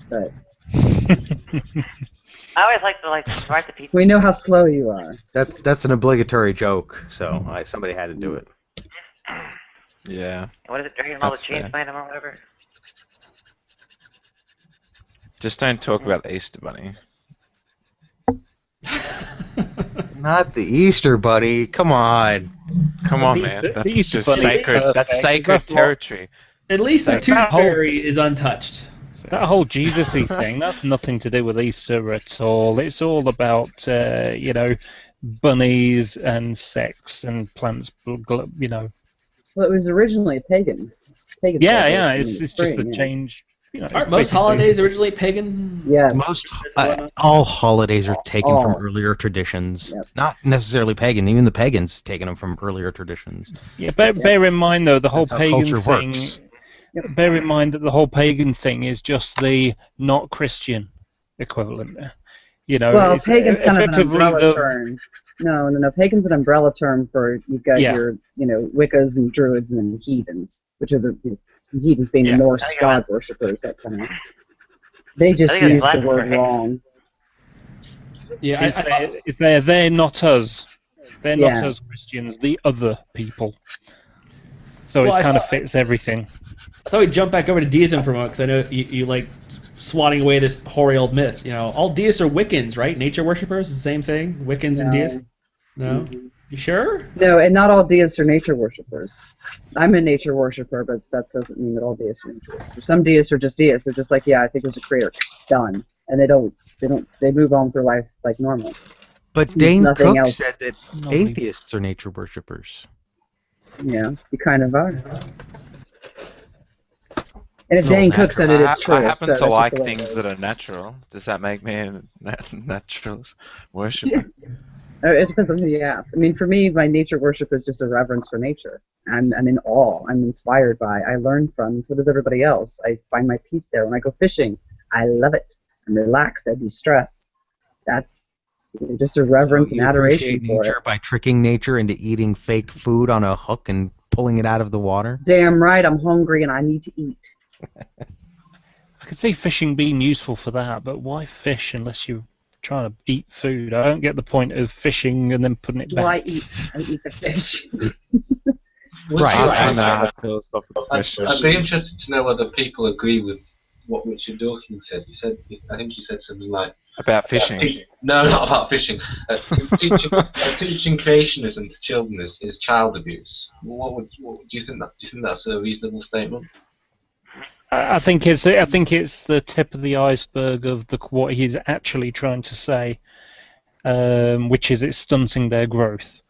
but I always like to write the people. we know how slow you are. That's an obligatory joke, so somebody had to do it. Yeah. What is it? Dragon Ball the That's Chain fair. Phantom or whatever. Just don't talk about the Easter Bunny. Not the Easter Bunny. Come on. Come on, man. the That's Easter just Bunny is sacred. That's perfect. sacred That's not- territory. At least the Like tooth that whole- fairy is untouched. That whole Jesus-y thing, that's nothing to do with Easter at all. It's all about, bunnies and sex and plants, Well, it was originally a pagan. Yeah, celebration in it's the just spring, a yeah. change. It's Aren't most basically- holidays originally pagan? Yes. All holidays are taken All. from earlier traditions. Yep. Not necessarily pagan. Even the pagans taken them from earlier traditions. Yeah, bear in mind though, the whole That's how pagan culture thing. works. Bear in mind that the whole pagan thing is just the not Christian equivalent. Well, it's pagan's kind of an effectively umbrella term. No. Pagan's an umbrella term for you've got your, Wiccas and Druids and then heathens, which are the heathens being the Norse god worshippers. That kind of. They just I think it's used the Latin for word hate. wrong. Yeah, They're not us. They're not Yes. us Christians. The other people. So Well, it I kind of thought- fits everything. I thought we'd jump back over to deism for a moment because I know you like swatting away this hoary old myth. All deists are Wiccans, right? Nature worshippers is the same thing. Wiccans and No. deists. No, you sure? No, and not all deists are nature worshippers. I'm a nature worshipper, but that doesn't mean that all deists are nature worshippers. Some deists are just deists. They're just like, I think there's a creator. Done. And they move on through life like normal. But Dane nothing Cook else. said that Nobody- atheists are nature worshippers. Yeah, you kind of are. And if Dane Cook said it, it's true. I happen so that's to just like the way it things is. that are natural. Does that make me a naturalist worshiper? It depends on who you ask. I mean, for me, my nature worship is just a reverence for nature. I'm in awe. I'm inspired by. I learn from, and so does everybody else. I find my peace there. When I go fishing, I love it. I'm relaxed. I de-stress. That's just a reverence So and you adoration appreciate for nature it. by tricking nature into eating fake food on a hook and pulling it out of the water. Damn right, I'm hungry and I need to eat. I could see fishing being useful for that, but why fish unless you're trying to eat food? I don't get the point of fishing and then putting it back. Well, I eat the fish. Right. Asking I'd, that philosophical question. I'd be interested to know whether people agree with what Richard Dawkins said. I think he said something like About fishing. No, not about fishing. Teaching creationism to children is child abuse. What do you think? Do you think that's a reasonable statement? I think it's the tip of the iceberg of what he's actually trying to say, which is it's stunting their growth.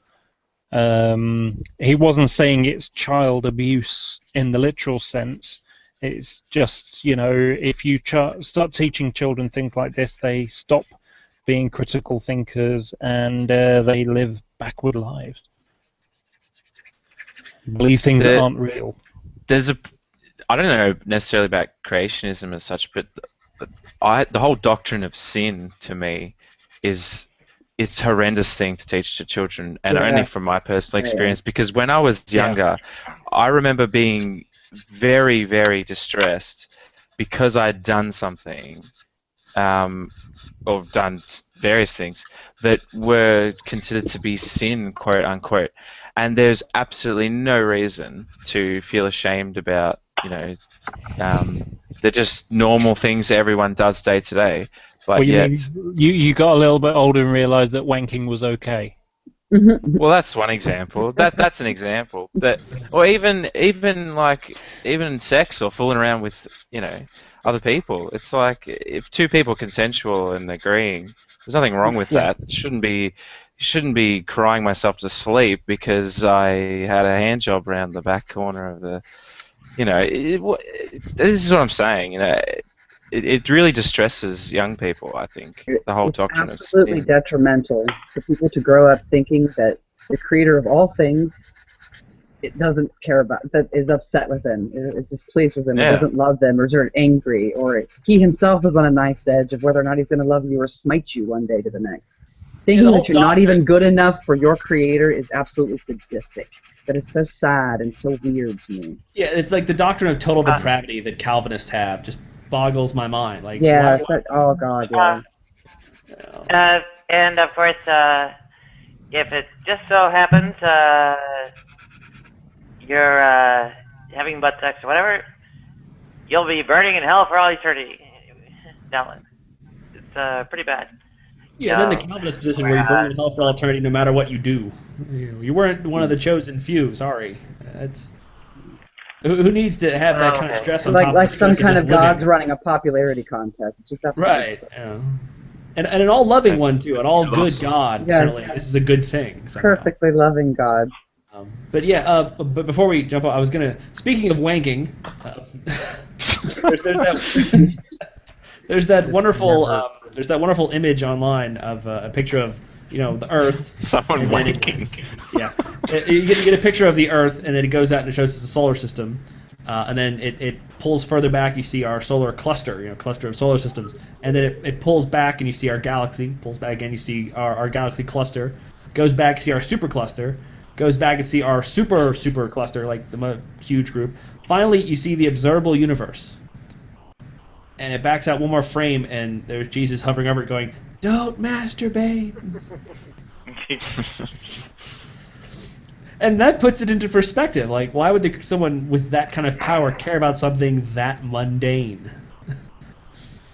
He wasn't saying it's child abuse in the literal sense. It's just, if you start teaching children things like this, they stop being critical thinkers and they live backward lives. Believe things that aren't real. I don't know necessarily about creationism as such, but the whole doctrine of sin to me is it's a horrendous thing to teach to children, and only from my personal experience. Because when I was younger, I remember being very, very distressed because I'd done something, or done various things that were considered to be sin, quote unquote. And there's absolutely no reason to feel ashamed about, they're just normal things everyone does day to day. But well, yet, you got a little bit older and realised that wanking was okay. well, that's one example. That's an example. Or even sex or fooling around with other people. It's like if two people are consensual and agreeing, there's nothing wrong with that. Shouldn't be crying myself to sleep because I had a hand job around the back corner of the. This is what I'm saying. It really distresses young people, I think, the whole doctrine of sin. It's absolutely detrimental for people to grow up thinking that the creator of all things it doesn't care about, that is upset with them, is displeased with them, or doesn't love them, or is angry, or he himself is on a knife's edge of whether or not he's going to love you or smite you one day to the next. Thinking that you're not even good enough for your creator is absolutely sadistic. That is so sad and so weird to me. Yeah, it's like the doctrine of total depravity that Calvinists have. Just boggles my mind. Like, oh god, yeah. And of course, if it just so happens you're having butt sex or whatever, you'll be burning in hell for all eternity. It's pretty bad. Yeah, then the Calvinist position where you burn in hell for all eternity no matter what you do. You weren't one of the chosen few. Sorry, who needs to have that kind of stress on top of like some kind of living? God's running a popularity contest. It's just absolutely right. Yeah. And an all loving one too, an all good God. Yes. Apparently, this is a good thing. Somehow. Perfectly loving God. But yeah, but before we jump on, I was gonna. Speaking of wanking, there's that wonderful image online of a picture of the Earth. Someone wanking. You get a picture of the Earth, and then it goes out and it shows the solar system, and then it pulls further back. You see our solar cluster, cluster of solar systems, and then it pulls back, and you see our galaxy. Pulls back again, you see our galaxy cluster. Goes back, you see our supercluster. Goes back and see our super cluster, like the huge group. Finally, you see the observable universe. And it backs out one more frame, and there's Jesus hovering over it going, "Don't masturbate." And that puts it into perspective. Like, why would someone with that kind of power care about something that mundane?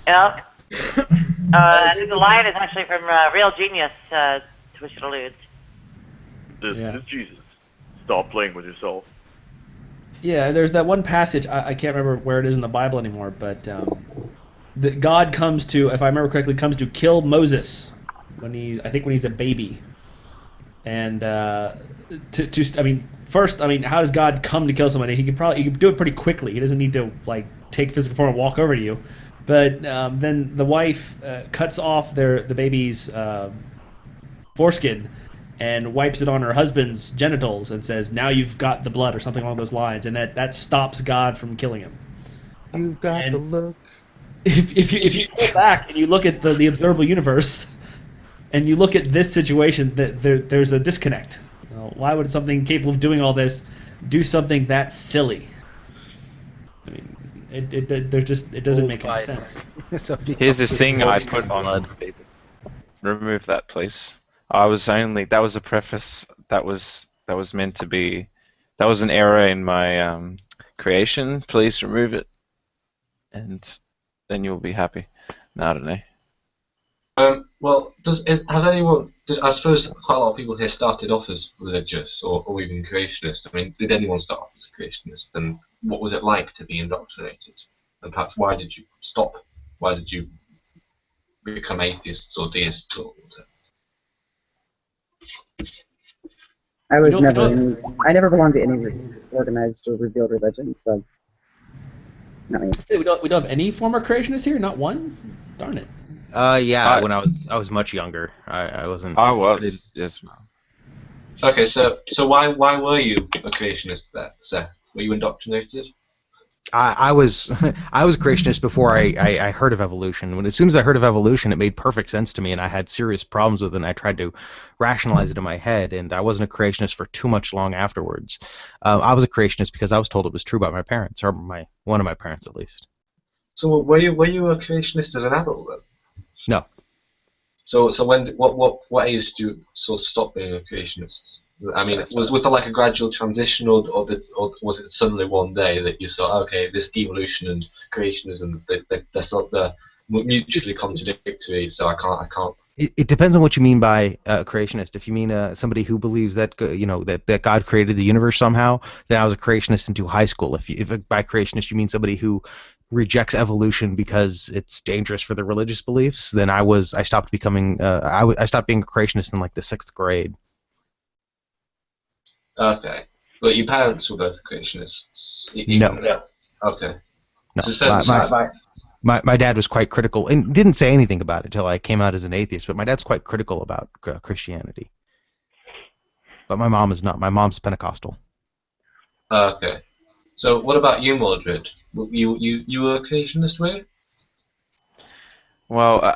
Yeah. The line is actually from Real Genius, to which it alludes. This is Jesus. Stop playing with yourself. Yeah, there's that one passage, I can't remember where it is in the Bible anymore, but that God comes to, if I remember correctly, comes to kill Moses when he's a baby. And first, how does God come to kill somebody? He could do it pretty quickly. He doesn't need to take physical form and walk over to you. But then the wife cuts off the baby's foreskin and wipes it on her husband's genitals and says, "Now you've got the blood," or something along those lines, and that stops God from killing him. You've got the look. If you go back and you look at the observable universe, and you look at this situation, there's a disconnect. Why would something capable of doing all this do something that silly? It doesn't make any sense. Here's this thing I put on. Remove that, please. That was a preface that was meant to be. That was an error in my creation. Please remove it, and then you'll be happy. No, I don't know. Well, has anyone? I suppose quite a lot of people here started off as religious or even creationists. Did anyone start off as a creationist? And what was it like to be indoctrinated? And perhaps why did you stop? Why did you become atheists or deists or whatever? I never belonged to any organized or revealed religion, so Not me. We don't have any former creationists here. Not one. Darn it. Yeah, I when I was much younger, I wasn't. I I didn't. was, yes. Okay, so why were you a creationist there, Seth? Were you indoctrinated? I was I was a creationist before I heard of evolution. As soon as I heard of evolution, it made perfect sense to me, and I had serious problems with it. And I tried to rationalize it in my head, and I wasn't a creationist for too much long afterwards. I was a creationist because I was told it was true by my parents, or one of my parents at least. So were you a creationist as an adult then? No. So what age did you sort of stop being a creationist? I mean, was there like a gradual transition, or was it suddenly one day that you saw, okay, this evolution and creationism, they're mutually contradictory, so I can't. It depends on what you mean by creationist. If you mean somebody who believes that that God created the universe somehow, then I was a creationist into high school. If by creationist you mean somebody who rejects evolution because it's dangerous for their religious beliefs, then I stopped becoming I stopped being a creationist in like the 6th grade. Okay, but your parents were both creationists. No. Okay. No, So my dad was quite critical and didn't say anything about it until I came out as an atheist. But my dad's quite critical about Christianity. But my mom is not. My mom's Pentecostal. Okay. So what about you, Mordred? You were a creationist, were you? Well,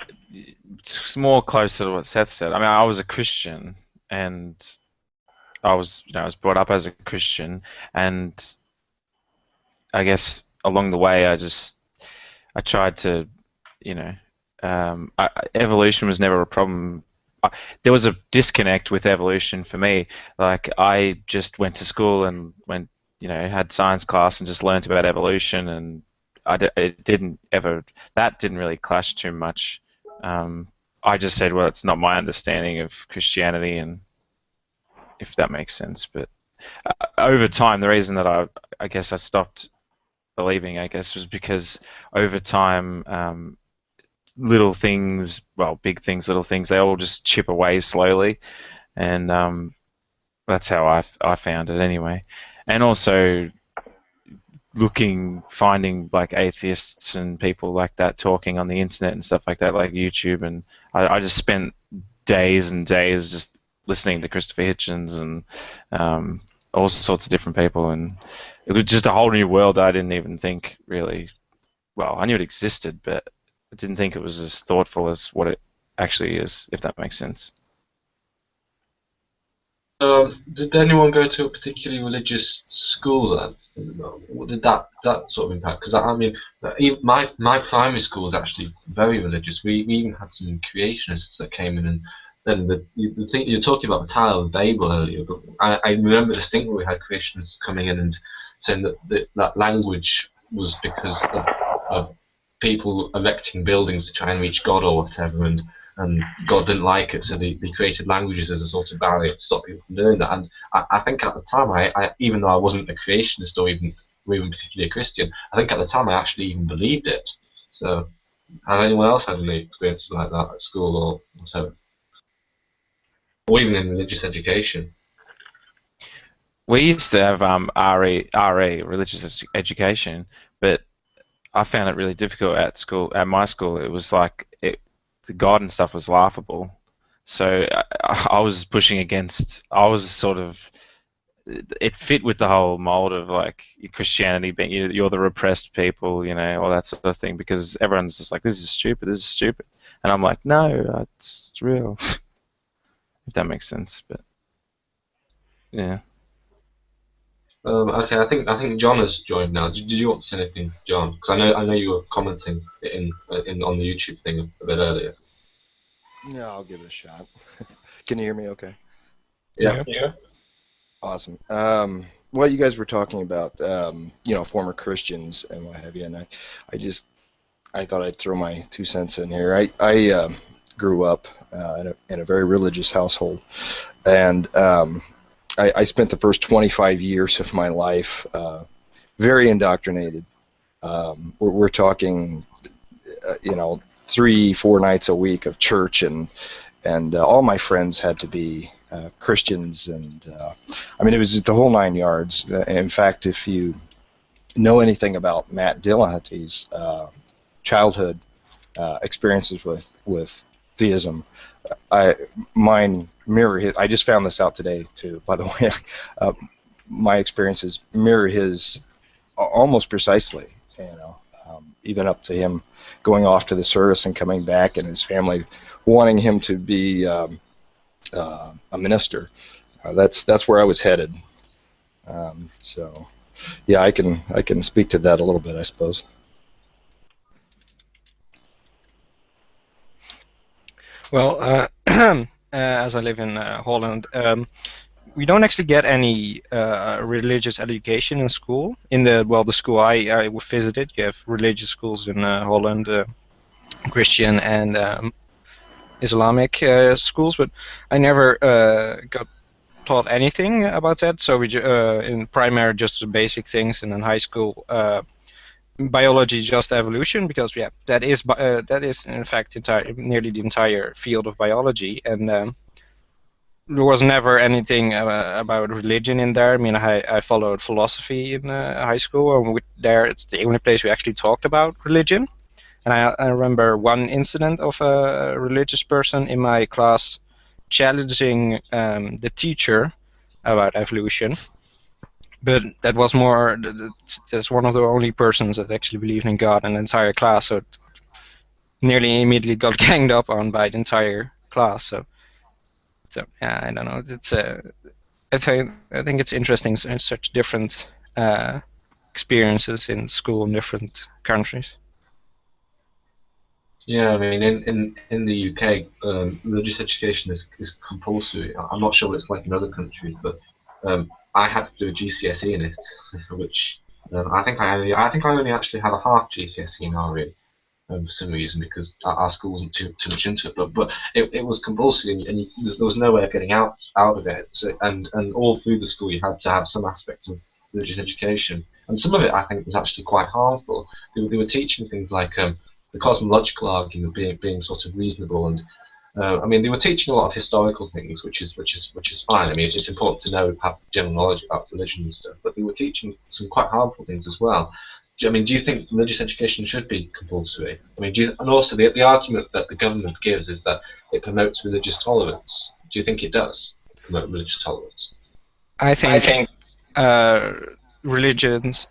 it's more closer to what Seth said. I mean, I was a Christian, and I was brought up as a Christian, and I guess along the way, I tried to, evolution was never a problem. There was a disconnect with evolution for me. Like, I just went to school and had science class and just learned about evolution, and that didn't really clash too much. I just said, well, it's not my understanding of Christianity, and if that makes sense. But over time, the reason that I guess I stopped believing, I guess, was because over time, little things, well, big things, little things, they all just chip away slowly, and that's how I found it anyway. And also finding like atheists and people like that talking on the internet and stuff like that, like YouTube, and I just spent days and days just listening to Christopher Hitchens and all sorts of different people, and it was just a whole new world I didn't even think really. Well, I knew it existed, but I didn't think it was as thoughtful as what it actually is, if that makes sense. Did anyone go to a particularly religious school then? What did that sort of impact? Because I mean, my primary school was actually very religious. We even had some creationists that came in, and then the thing you're talking about the Tower of Babel earlier, but I remember distinctly we had creationists coming in and saying that language was because of people erecting buildings to try and reach God or whatever, and God didn't like it, so they created languages as a sort of barrier to stop people from doing that. And I think at the time, I even though I wasn't a creationist or even particularly a Christian, I think at the time I actually even believed it. So, has anyone else had any experiences like that at school or whatever? Or even in religious education? We used to have RE, religious education, but I found it really difficult at school. At my school, it was like the God and stuff was laughable. So I was pushing against. I was sort of. It fit with the whole mold of like Christianity being you're the repressed people, all that sort of thing. Because everyone's just like, this is stupid, and I'm like, no, it's real. If that makes sense, but yeah. Okay, I think John has joined now. Did you want to say anything, John? Because I know you were commenting in on the YouTube thing a bit earlier. Yeah, I'll give it a shot. Can you hear me okay? Yeah. Awesome. Well, you guys were talking about, former Christians and what have you, and I thought I'd throw my 2 cents in here. I grew up in a very religious household, and I spent the first 25 years of my life very indoctrinated. We're talking, 3-4 nights a week of church, and all my friends had to be Christians, and I mean, it was just the whole 9 yards. In fact, if you know anything about Matt Dillahunty's childhood experiences with theism, mine mirror his. I just found this out today too, by the way. My experiences mirror his almost precisely. Even up to him going off to the service and coming back, and his family wanting him to be a minister. That's where I was headed. So, yeah, I can speak to that a little bit, I suppose. Well, as I live in Holland, we don't actually get any religious education in school. In the school I visited, you have religious schools in Holland, Christian and Islamic schools, but I never got taught anything about that. So we in primary just the basic things, and in high school biology is just evolution, because that is in fact nearly the entire field of biology, and there was never anything about religion in there. I mean, I followed philosophy in high school, and there it's the only place we actually talked about religion. And I remember one incident of a religious person in my class challenging the teacher about evolution. But that was more, that's one of the only persons that actually believed in God in the entire class, so it nearly immediately got ganged up on by the entire class. So yeah, I don't know. It's I think it's interesting, such different experiences in school in different countries. Yeah, I mean, in the UK, religious education is compulsory. I'm not sure what it's like in other countries, but I had to do a GCSE in it, which I think I only actually had a half GCSE in RE for some reason, because our school wasn't too much into it. But it was compulsory, and there was no way of getting out of it. So, and all through the school, you had to have some aspect of religious education, and some of it I think was actually quite harmful. They were teaching things like the cosmological argument being sort of reasonable, and I mean, they were teaching a lot of historical things, which is fine. I mean, it's important to know, have general knowledge about religion and stuff, but they were teaching some quite harmful things as well. Do you think religious education should be compulsory? I mean, and also the argument that the government gives is that it promotes religious tolerance. Do you think it does promote religious tolerance? I think religious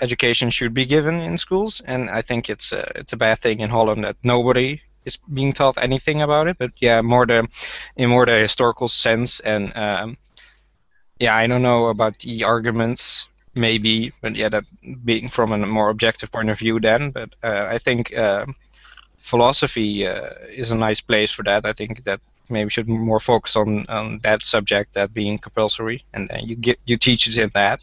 education should be given in schools, and I think it's a bad thing in Holland that nobody is being taught anything about it. But yeah, in more the historical sense, and yeah, I don't know about the arguments, maybe, but yeah, that being from a more objective point of view then. But I think philosophy is a nice place for that. I think that maybe should more focus on that subject, that being compulsory, and you teach it in that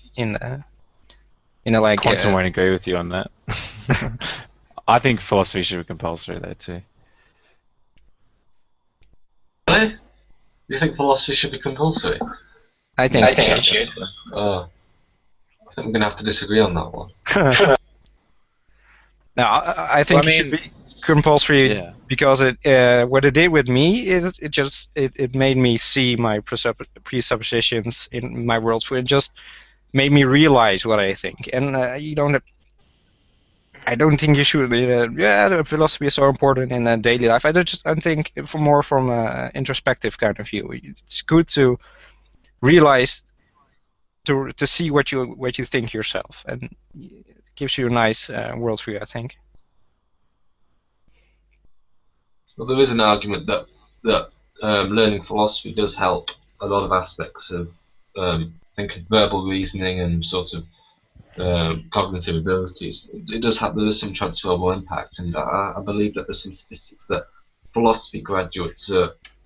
like. Quantum won't agree with you on that. I think philosophy should be compulsory though too. Really? Do you think philosophy should be compulsory? I think it should. I think we're going to have to disagree on that one. No, I think it should be compulsory, because what it did with me is it made me see my presuppositions in my worldview. It just made me realize what I think, and I don't think you should. The philosophy is so important in daily life. I think from an introspective kind of view, it's good to realize, to see what you think yourself, and it gives you a nice worldview, I think. Well, there is an argument that learning philosophy does help a lot of aspects of thinking, verbal reasoning, and sort of cognitive abilities. There is some transferable impact, and I believe that there's some statistics that philosophy graduates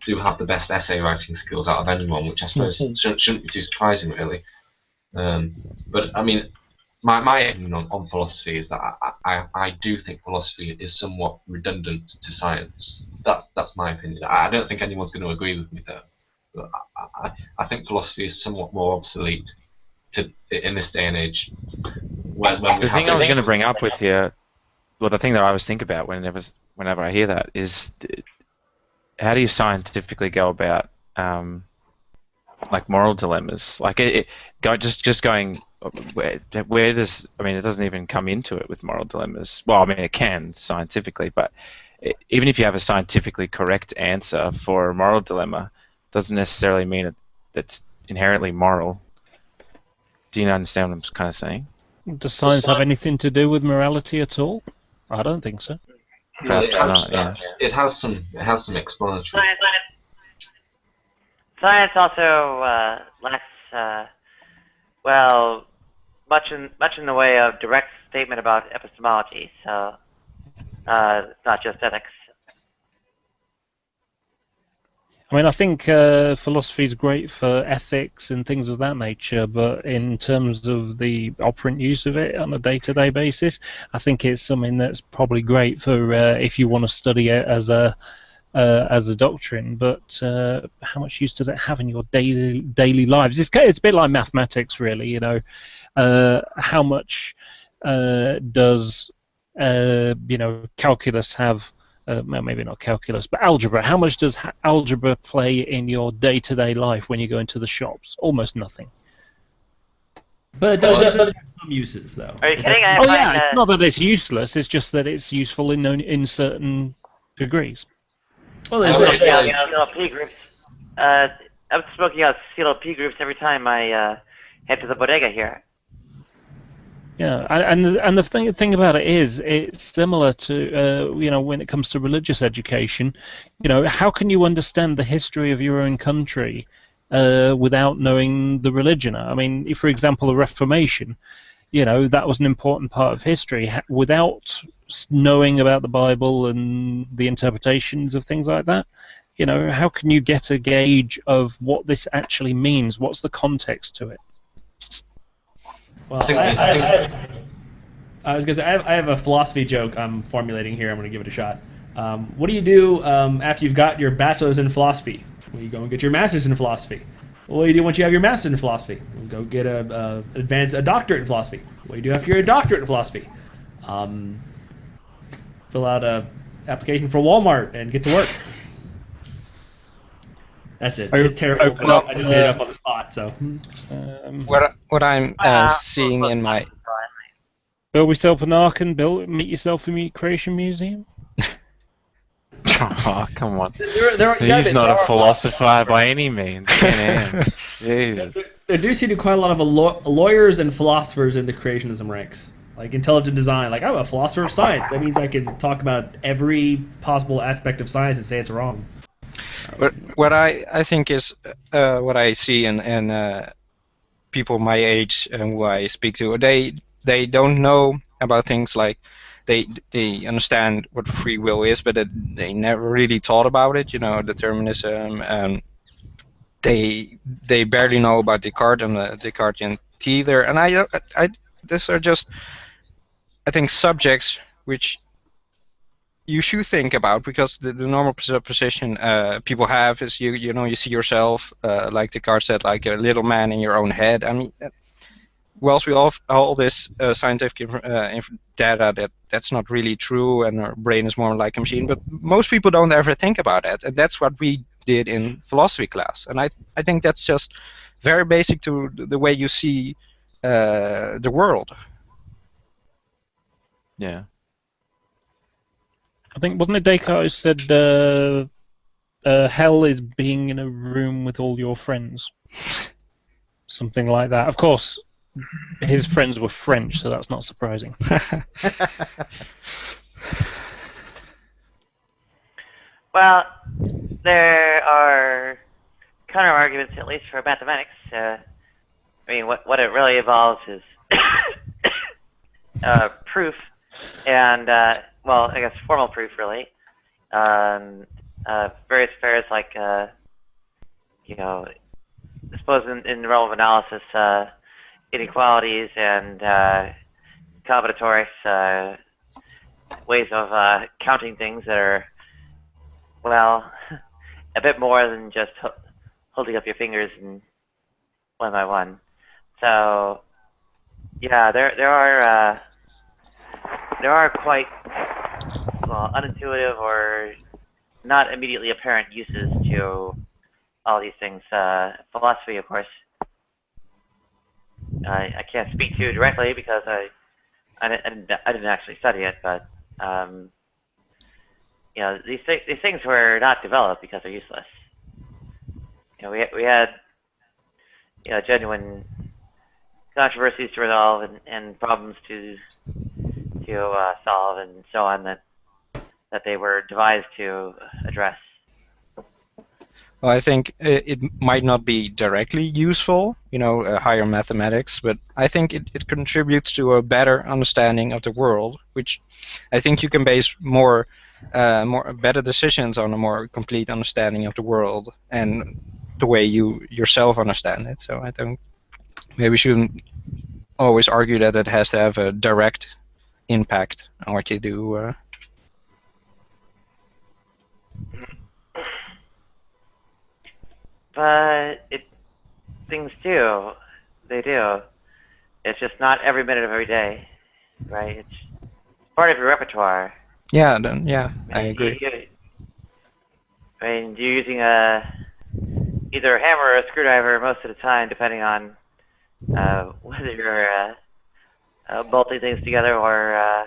do have the best essay writing skills out of anyone, which I suppose shouldn't be too surprising, really. But I mean, my opinion on philosophy is that I do think philosophy is somewhat redundant to science. That's my opinion. I don't think anyone's going to agree with me there. But I think philosophy is somewhat more obsolete in this day and age. The thing I was going to bring up with you, well, the thing that I always think about whenever I hear that is, how do you scientifically go about like moral dilemmas? Like just going where does, I mean, it doesn't even come into it with moral dilemmas. Well, I mean, it can scientifically, but even if you have a scientifically correct answer for a moral dilemma, doesn't necessarily mean that's inherently moral. Do you understand what I'm kind of saying? Does science have anything to do with morality at all? I don't think so. Well, Perhaps not. Yeah. It has some explanatory. Science also lacks, well, much in the way of direct statement about epistemology. So it's not just ethics. I mean, I think philosophy is great for ethics and things of that nature, but in terms of the operant use of it on a day-to-day basis, I think it's something that's probably great for if you want to study it as a doctrine. But how much use does it have in your daily lives? It's a bit like mathematics, really. You know, how much does calculus have? Well, maybe not calculus, but algebra. How much does algebra play in your day-to-day life when you go into the shops? Almost nothing. But it does have some uses, though. Are you kidding? Oh yeah, it's not that it's useless. It's just that it's useful in certain degrees. Well, I'm there's smoking out CLP groups. I'm smoking out CLP groups every time I head to the bodega here. Yeah, and the thing about it is, it's similar to when it comes to religious education. How can you understand the history of your own country without knowing the religion? I mean, for example, the Reformation. That was an important part of history. Without knowing about the Bible and the interpretations of things like that, how can you get a gauge of what this actually means? What's the context to it? Well, I was gonna say I have a philosophy joke I'm formulating here. I'm gonna give it a shot. What do you do after you've got your bachelor's in philosophy? Well, you go and get your master's in philosophy. What do you do once you have your master's in philosophy? You go get a doctorate in philosophy. What do you do after you're a doctorate in philosophy? Fill out a application for Walmart and get to work. That's it. It's terrible. But I just made it up on the spot. So. What I'm seeing in my Build yourself an ark and meet yourself in the Creation Museum. Oh, come on. He's not a philosopher by any means. Jesus. There do seem to be quite a lot of lawyers and philosophers in the creationism ranks. Like intelligent design. Like, I'm a philosopher of science. That means I can talk about every possible aspect of science and say it's wrong. What I think is what I see in people my age and who I speak to, they don't know about things like they understand what free will is, but they never really thought about it. Determinism, and they barely know about Descartes and the Descartesian either. And these are just, I think, subjects which you should think about, because the normal position people have is you see yourself, like Descartes said, like a little man in your own head. I mean, whilst we all this scientific data that's not really true, and our brain is more like a machine, but most people don't ever think about it, and that's what we did in philosophy class. And I think that's just very basic to the way you see the world. Yeah. I think, wasn't it Descartes who said hell is being in a room with all your friends? Something like that. Of course, his friends were French, so that's not surprising. Well, there are counter arguments, at least for mathematics. I mean, what it really involves is proof, and well, I guess formal proof, really. Various affairs like, I suppose in the realm of analysis, inequalities and combinatorics, ways of counting things that are, well, a bit more than just holding up your fingers and one by one. So, yeah, there are quite, well, unintuitive or not immediately apparent uses to all these things. Philosophy, of course, I can't speak to directly because I didn't actually study it, but these things were not developed because they're useless. We had genuine controversies to resolve and problems to solve and so on that they were devised to address. Well, I think it might not be directly useful, higher mathematics, but I think it contributes to a better understanding of the world, which I think you can base more better decisions on a more complete understanding of the world and the way you yourself understand it. So I think maybe we shouldn't always argue that it has to have a direct impact on what you do. But things do. They do. It's just not every minute of every day, right? It's part of your repertoire. Yeah, I agree. You're using either a hammer or a screwdriver most of the time, depending on whether you're bolting things together or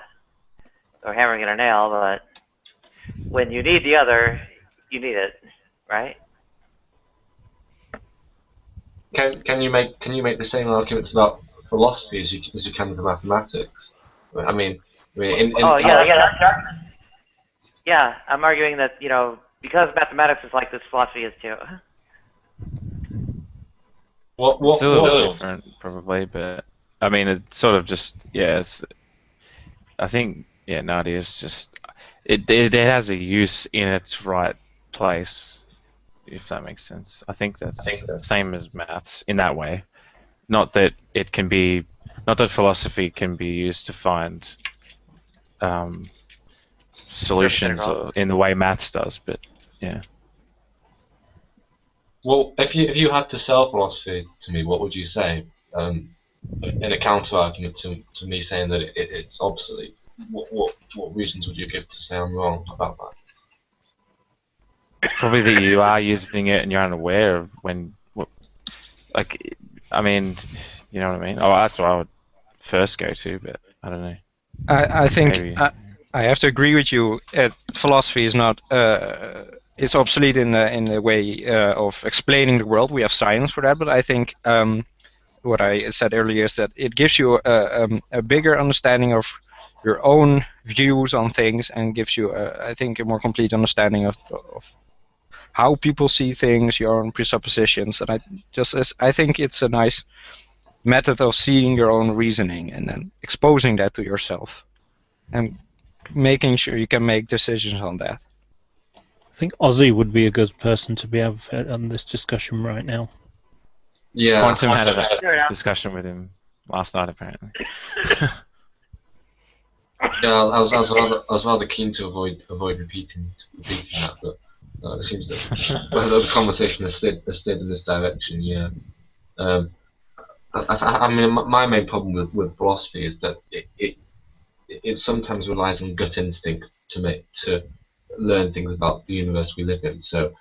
hammering in a nail. But when you need the other, you need it, right? Can you make the same arguments about philosophy as you can for mathematics? Yeah, I'm arguing that because mathematics is like this, philosophy is too. It's a little different, probably, but I mean, it's sort of just I think Nadia is just it has a use in its right place, if that makes sense. I think that's the same as maths in that way. Not that philosophy can be used to find solutions in the way maths does, but yeah. Well, if you had to sell philosophy to me, what would you say? In a counter argument to me saying that it's obsolete, what reasons would you give to say I'm wrong about that? Probably that you are using it and you're unaware of you know what I mean? Oh, that's what I would first go to, but I don't know. I think I have to agree with you. Philosophy is not it's obsolete in the way of explaining the world. We have science for that, but I think what I said earlier is that it gives you a bigger understanding of your own views on things and gives you, I think, a more complete understanding of how people see things, your own presuppositions, and I think it's a nice method of seeing your own reasoning and then exposing that to yourself and making sure you can make decisions on that. I think Ozzy would be a good person to be on this discussion right now. Yeah, Quantum had a discussion with him last night, apparently. Yeah, I was rather keen to avoid repeating that, but it seems that the conversation has stayed in this direction. Yeah, I mean, my main problem with philosophy is that it sometimes relies on gut instinct to learn things about the universe we live in. So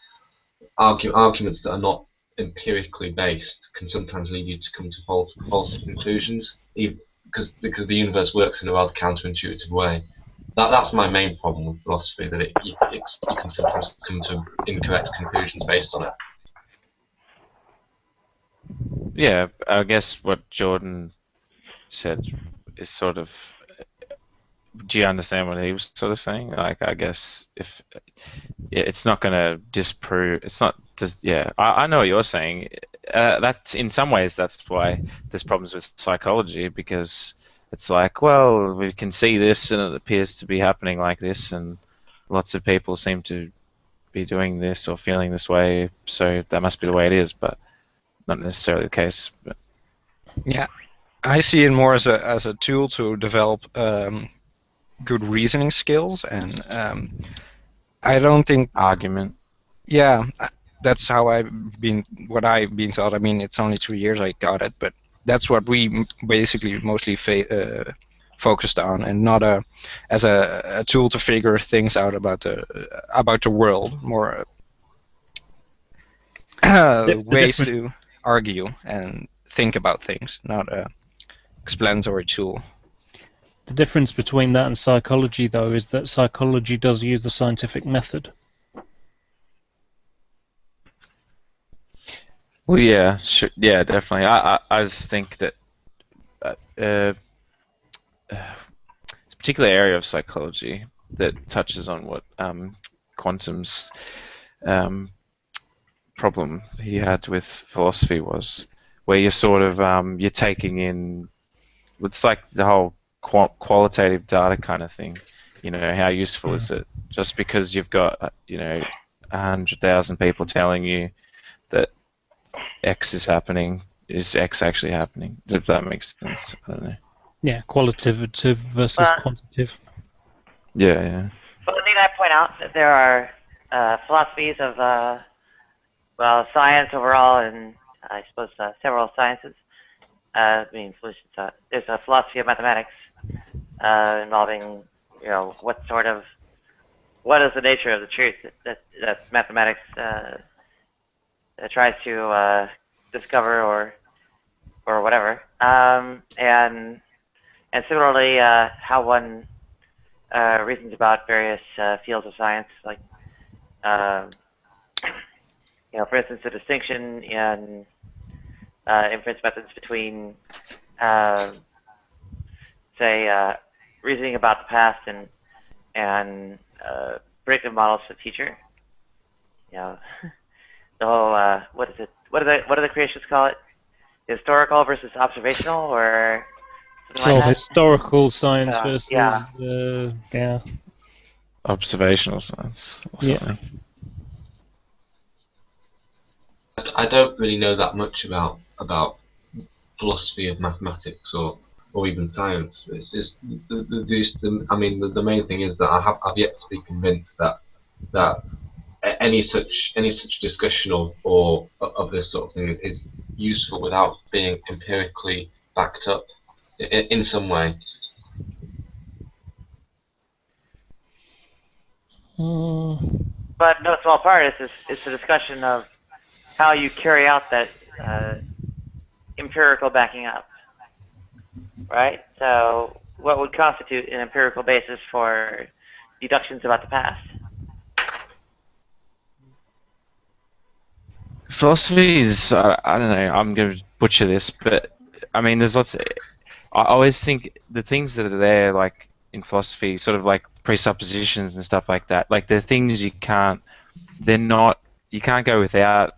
arguments that are not empirically based can sometimes lead you to come to false conclusions, because the universe works in a rather counterintuitive way. That's my main problem with philosophy, that you can sometimes come to incorrect conclusions based on it. Yeah, I guess what Jordan said is sort of. Do you understand what he was sort of saying? Like, I guess it's not going to disprove. It's not just. Yeah, I know what you're saying. That's in some ways that's why there's problems with psychology, because it's like, well, we can see this and it appears to be happening like this, and lots of people seem to be doing this or feeling this way, so that must be the way it is, but not necessarily the case. But. Yeah, I see it more as a tool to develop good reasoning skills, and I don't think argument. Yeah, that's how I've been taught. I mean, it's only 2 years I got it, but that's what we basically mostly focused on, and not as a tool to figure things out about the world. More ways to argue and think about things, not a explanatory tool. The difference between that and psychology, though, is that psychology does use the scientific method. Well, yeah, sure, yeah, definitely. I just think that it's a particular area of psychology that touches on what Quantum's problem he had with philosophy was, where you're sort of you're taking in, it's like the whole qualitative data kind of thing. You know, how useful is it? Just because you've got 100,000 people telling you that X is happening, is X actually happening? If that makes sense, I don't know. Yeah, qualitative versus quantitative. Yeah. Well, need I point out that there are philosophies of science overall, and I suppose several sciences. There's a philosophy of mathematics involving, what is the nature of the truth that mathematics tries to discover or whatever, and similarly how one reasons about various fields of science, like for instance, the distinction in inference methods between, say, reasoning about the past and predictive models for the future. The whole what is it? What do the creationists call it? Historical versus observational, or something like that? Historical science versus Observational science or something. I don't really know that much about philosophy of mathematics or even science. It's just the main thing is that I've yet to be convinced that any such discussion or of this sort of thing is useful without being empirically backed up in some way. But no small part is the discussion of how you carry out that empirical backing up, right? So what would constitute an empirical basis for deductions about the past? Philosophy is, I don't know, I'm going to butcher this, but I mean, there's lots of, I always think the things that are there, like in philosophy, sort of like presuppositions and stuff like that, like they're things you can't go without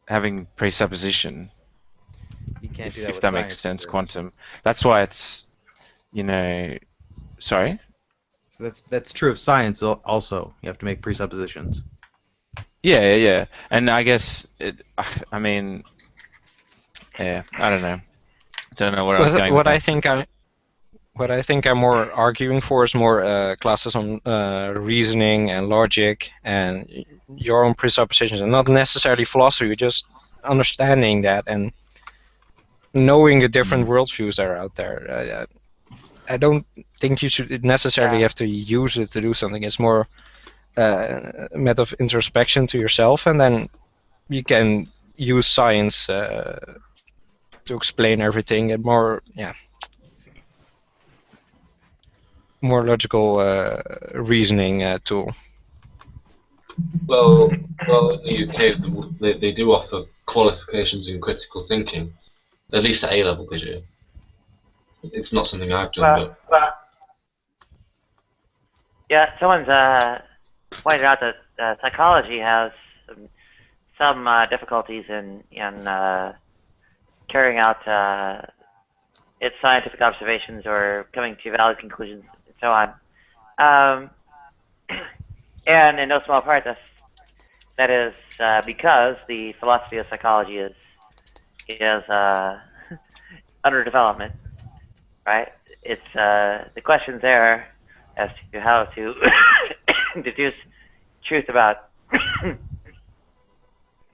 having presupposition. You can't do that if with that makes science sense, either. quantum. That's why it's, sorry? So that's true of science also. You have to make presuppositions. Yeah. And I guess, I mean, yeah, I don't know. Don't know where I was going with that. What I think I'm more arguing for is more classes on reasoning and logic and your own presuppositions, and not necessarily philosophy, just understanding that and knowing the different worldviews that are out there. I don't think you should necessarily have to use it to do something. It's more a matter of introspection to yourself, and then you can use science to explain everything and more logical reasoning tool. Well, in the UK, they do offer qualifications in critical thinking. At least at A level, they do. It's not something I've done, but yeah, someone's pointed out that psychology has some difficulties in carrying out its scientific observations or coming to valid conclusions and so on. And in no small part, that is because the philosophy of psychology is under development, right? It's the questions there as to how to deduce truth about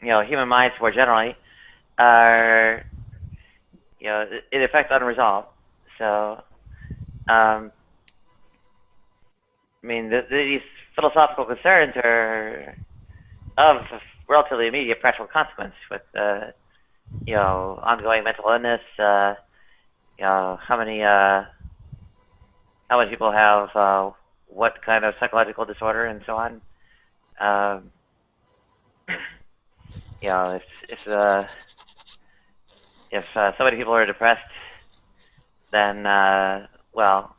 human minds more generally are in effect unresolved. So these philosophical concerns are of relatively immediate practical consequence with ongoing mental illness, how many people have what kind of psychological disorder and so on. If so many people are depressed, then well,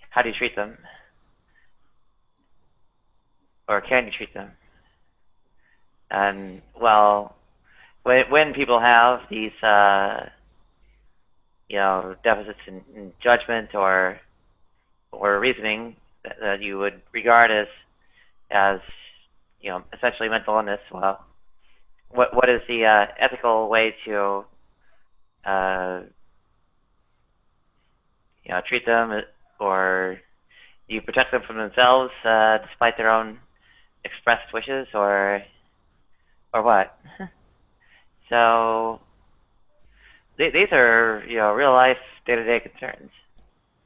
how do you treat them, or can you treat them? And well, when people have these deficits in judgment or reasoning that you would regard as essentially mental illness, well, what is the ethical way to treat them, or do you protect them from themselves despite their own expressed wishes, or what? So these are real life day-to-day concerns.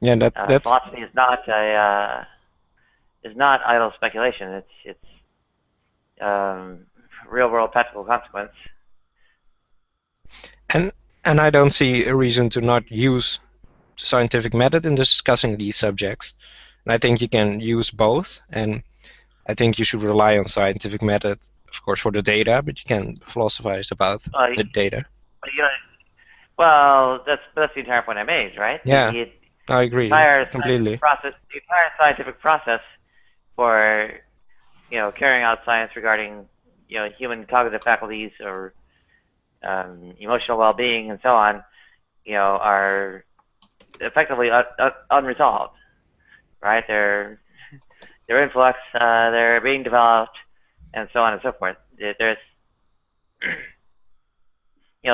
Yeah, that's philosophy is not idle speculation. It's real world practical consequence. and I don't see a reason to not use the scientific method in discussing these subjects. And I think you can use both, and I think you should rely on scientific method, of course, for the data, but you can philosophize about the data. Well, that's the entire point I made, right? Yeah, I agree completely. The entire scientific process for carrying out science regarding human cognitive faculties or emotional well-being and so on, are effectively unresolved, right? They're in flux, they're being developed, and so on and so forth. There's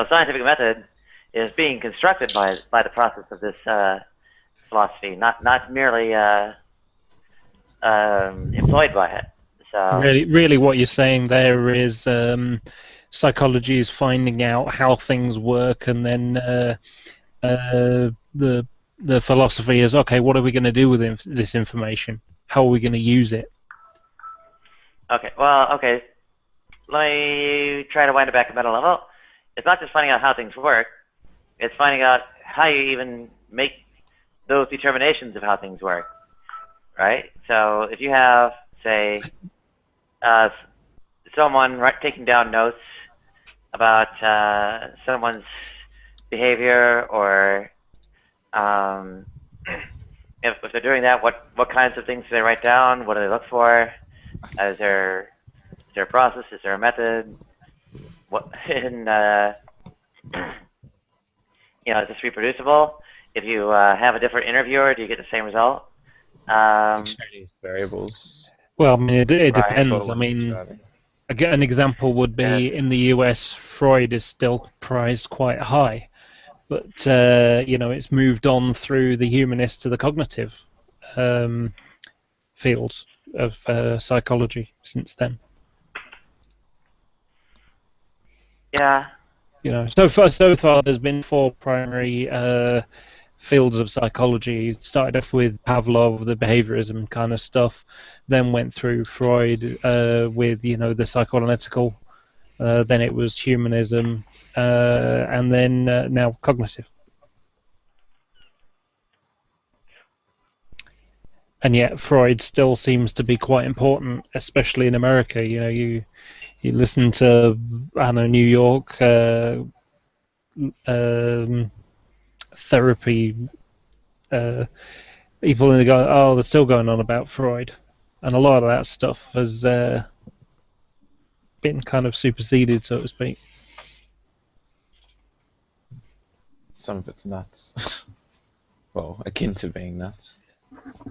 scientific method is being constructed by the process of this philosophy, not merely employed by it. So Really, what you're saying there is psychology is finding out how things work, and then the philosophy is, okay, what are we going to do with this information? How are we going to use it? Okay. Let me try to wind it back at meta level. It's not just finding out how things work. It's finding out how you even make those determinations of how things work, right? So if you have, say, someone taking down notes about someone's behavior, or if they're doing that, what kinds of things do they write down? What do they look for? Is there a process? Is there a method? Is this reproducible? If you have a different interviewer, do you get the same result? Variables. Well, I mean, it Right. depends. I mean, an example would be in the US, Freud is still prized quite high, but it's moved on through the humanist to the cognitive fields of psychology since then. Yeah. So far there's been 4 primary fields of psychology. It started off with Pavlov, the behaviorism kind of stuff, then went through Freud with the psychoanalytical, then it was humanism, and then now cognitive. And yet Freud still seems to be quite important, especially in America. You listen to, I don't know, New York therapy people, and they go, oh, they're still going on about Freud, and a lot of that stuff has been kind of superseded, so to speak. Some of it's nuts. Well, akin to being nuts.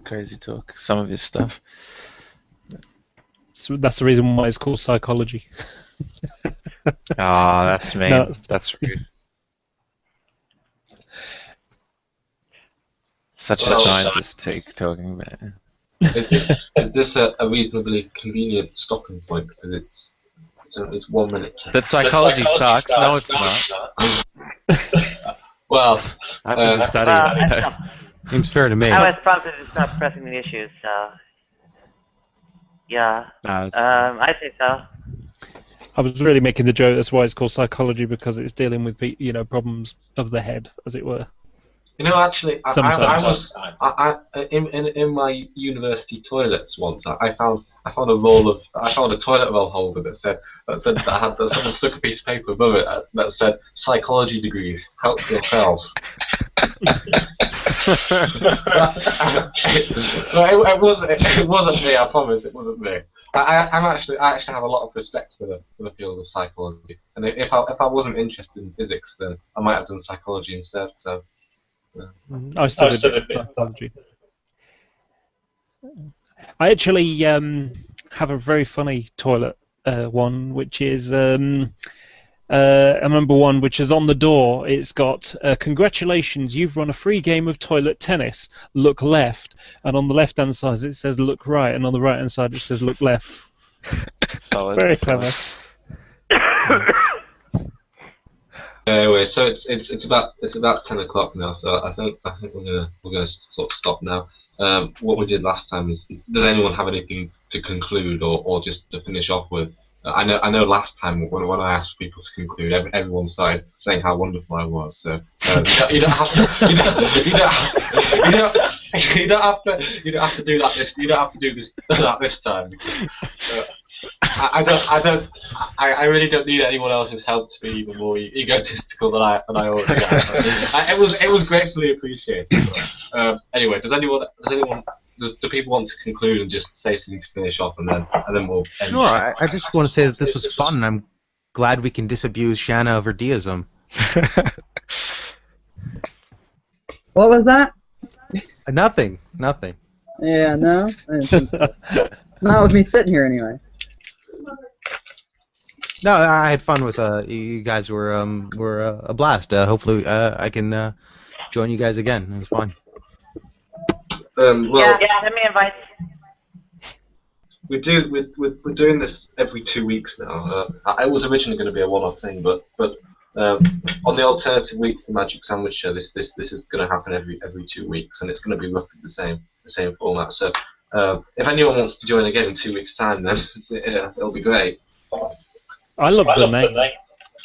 Crazy talk. Some of his stuff. So that's the reason why it's called psychology. Ah, that's mean. No. That's rude. Such a scientist take talking about it. Is this a reasonably convenient stopping point? Because it's 1 minute. That psychology sucks. No, it's not. Well, I have to study it. Seems fair to me. I was prompted to stop pressing the issues, so yeah. No, I think so. I was really making the joke. That's why it's called psychology, because it's dealing with problems of the head, as it were. You know, actually, Sometimes. in my university toilets once. I found a toilet roll holder that said that someone stuck a piece of paper above it that said psychology degrees, help yourself. It wasn't me. I promise, it wasn't me. I actually have a lot of respect for the field of psychology, and if I wasn't interested in physics, then I might have done psychology instead. So. I studied psychology. I actually have a very funny toilet one, which is I remember one which is on the door. It's got congratulations, you've won a free game of toilet tennis. Look left, and on the left-hand side it says look right, and on the right-hand side it says look left. Solid. Very clever. Anyway, so it's about 10 o'clock now, so I think we're gonna sort of stop now. What we did last time is does anyone have anything to conclude or just to finish off with? I know last time when I asked people to conclude, everyone started saying how wonderful I was. So you don't have to do that this time. Because, I really don't need anyone else's help to be even more egotistical than I already am. It was gratefully appreciated. But, anyway, do people want to conclude and just say something to finish off, and then we'll end? Sure. I just want to say that this was fun, and I'm glad we can disabuse Shanna of her deism. What was that? Nothing. Yeah, no. Not with me sitting here anyway. No, I had fun with you guys. Were a blast. Hopefully, I can join you guys again. It was fun. Well, send me invites. We're doing this every 2 weeks now. It was originally going to be a one-off thing, but on the alternative week to the Magic Sandwich Show, this is going to happen every 2 weeks, and it's going to be roughly the same format. So if anyone wants to join again in 2 weeks' time, then it'll be great. I love the name.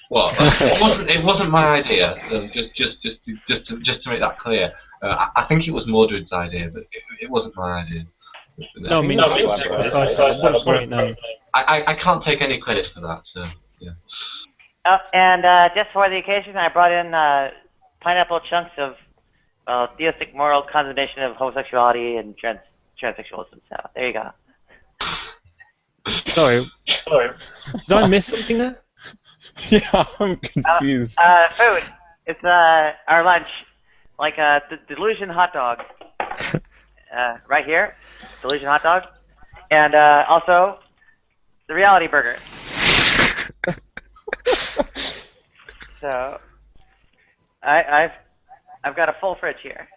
Well, it wasn't my idea. Just to make that clear, I think it was Mordred's idea, but it wasn't my idea. No, I mean, what a great name. I can't take any credit for that. So yeah. Oh, and just for the occasion, I brought in pineapple chunks of theistic moral condemnation of homosexuality and transsexualism. So there you go. Sorry. Did I miss something there? Yeah, I'm confused. Food. It's our lunch, like the Delusion hot dog. Right here, Delusion hot dog, and also the Reality Burger. So I've got a full fridge here.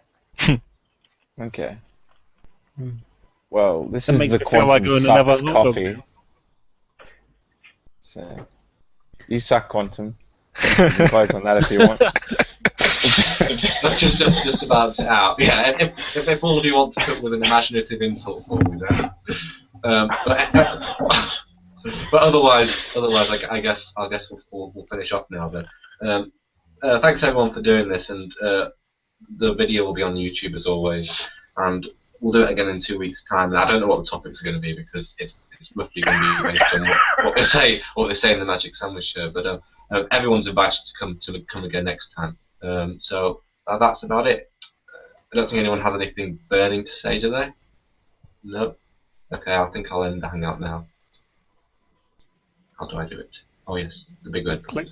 Okay. Well, this That is makes the me feel like Quantum going to Sucks another hot dog. coffee. So, you suck, Quantum. You can close on that if you want. Let's just balance it out. Yeah, if all of you want to cook with an imaginative insult for me, then. But otherwise, I guess we'll finish off now. Then, thanks everyone for doing this, and the video will be on YouTube as always, and we'll do it again in 2 weeks' time. And I don't know what the topics are going to be because it's roughly going to be based on what they say in the Magic Sandwich Show. But everyone's invited to come again next time. So that's about it. I don't think anyone has anything burning to say, do they? No. Okay, I think I'll end the hangout now. How do I do it? Oh yes, the big red. Click.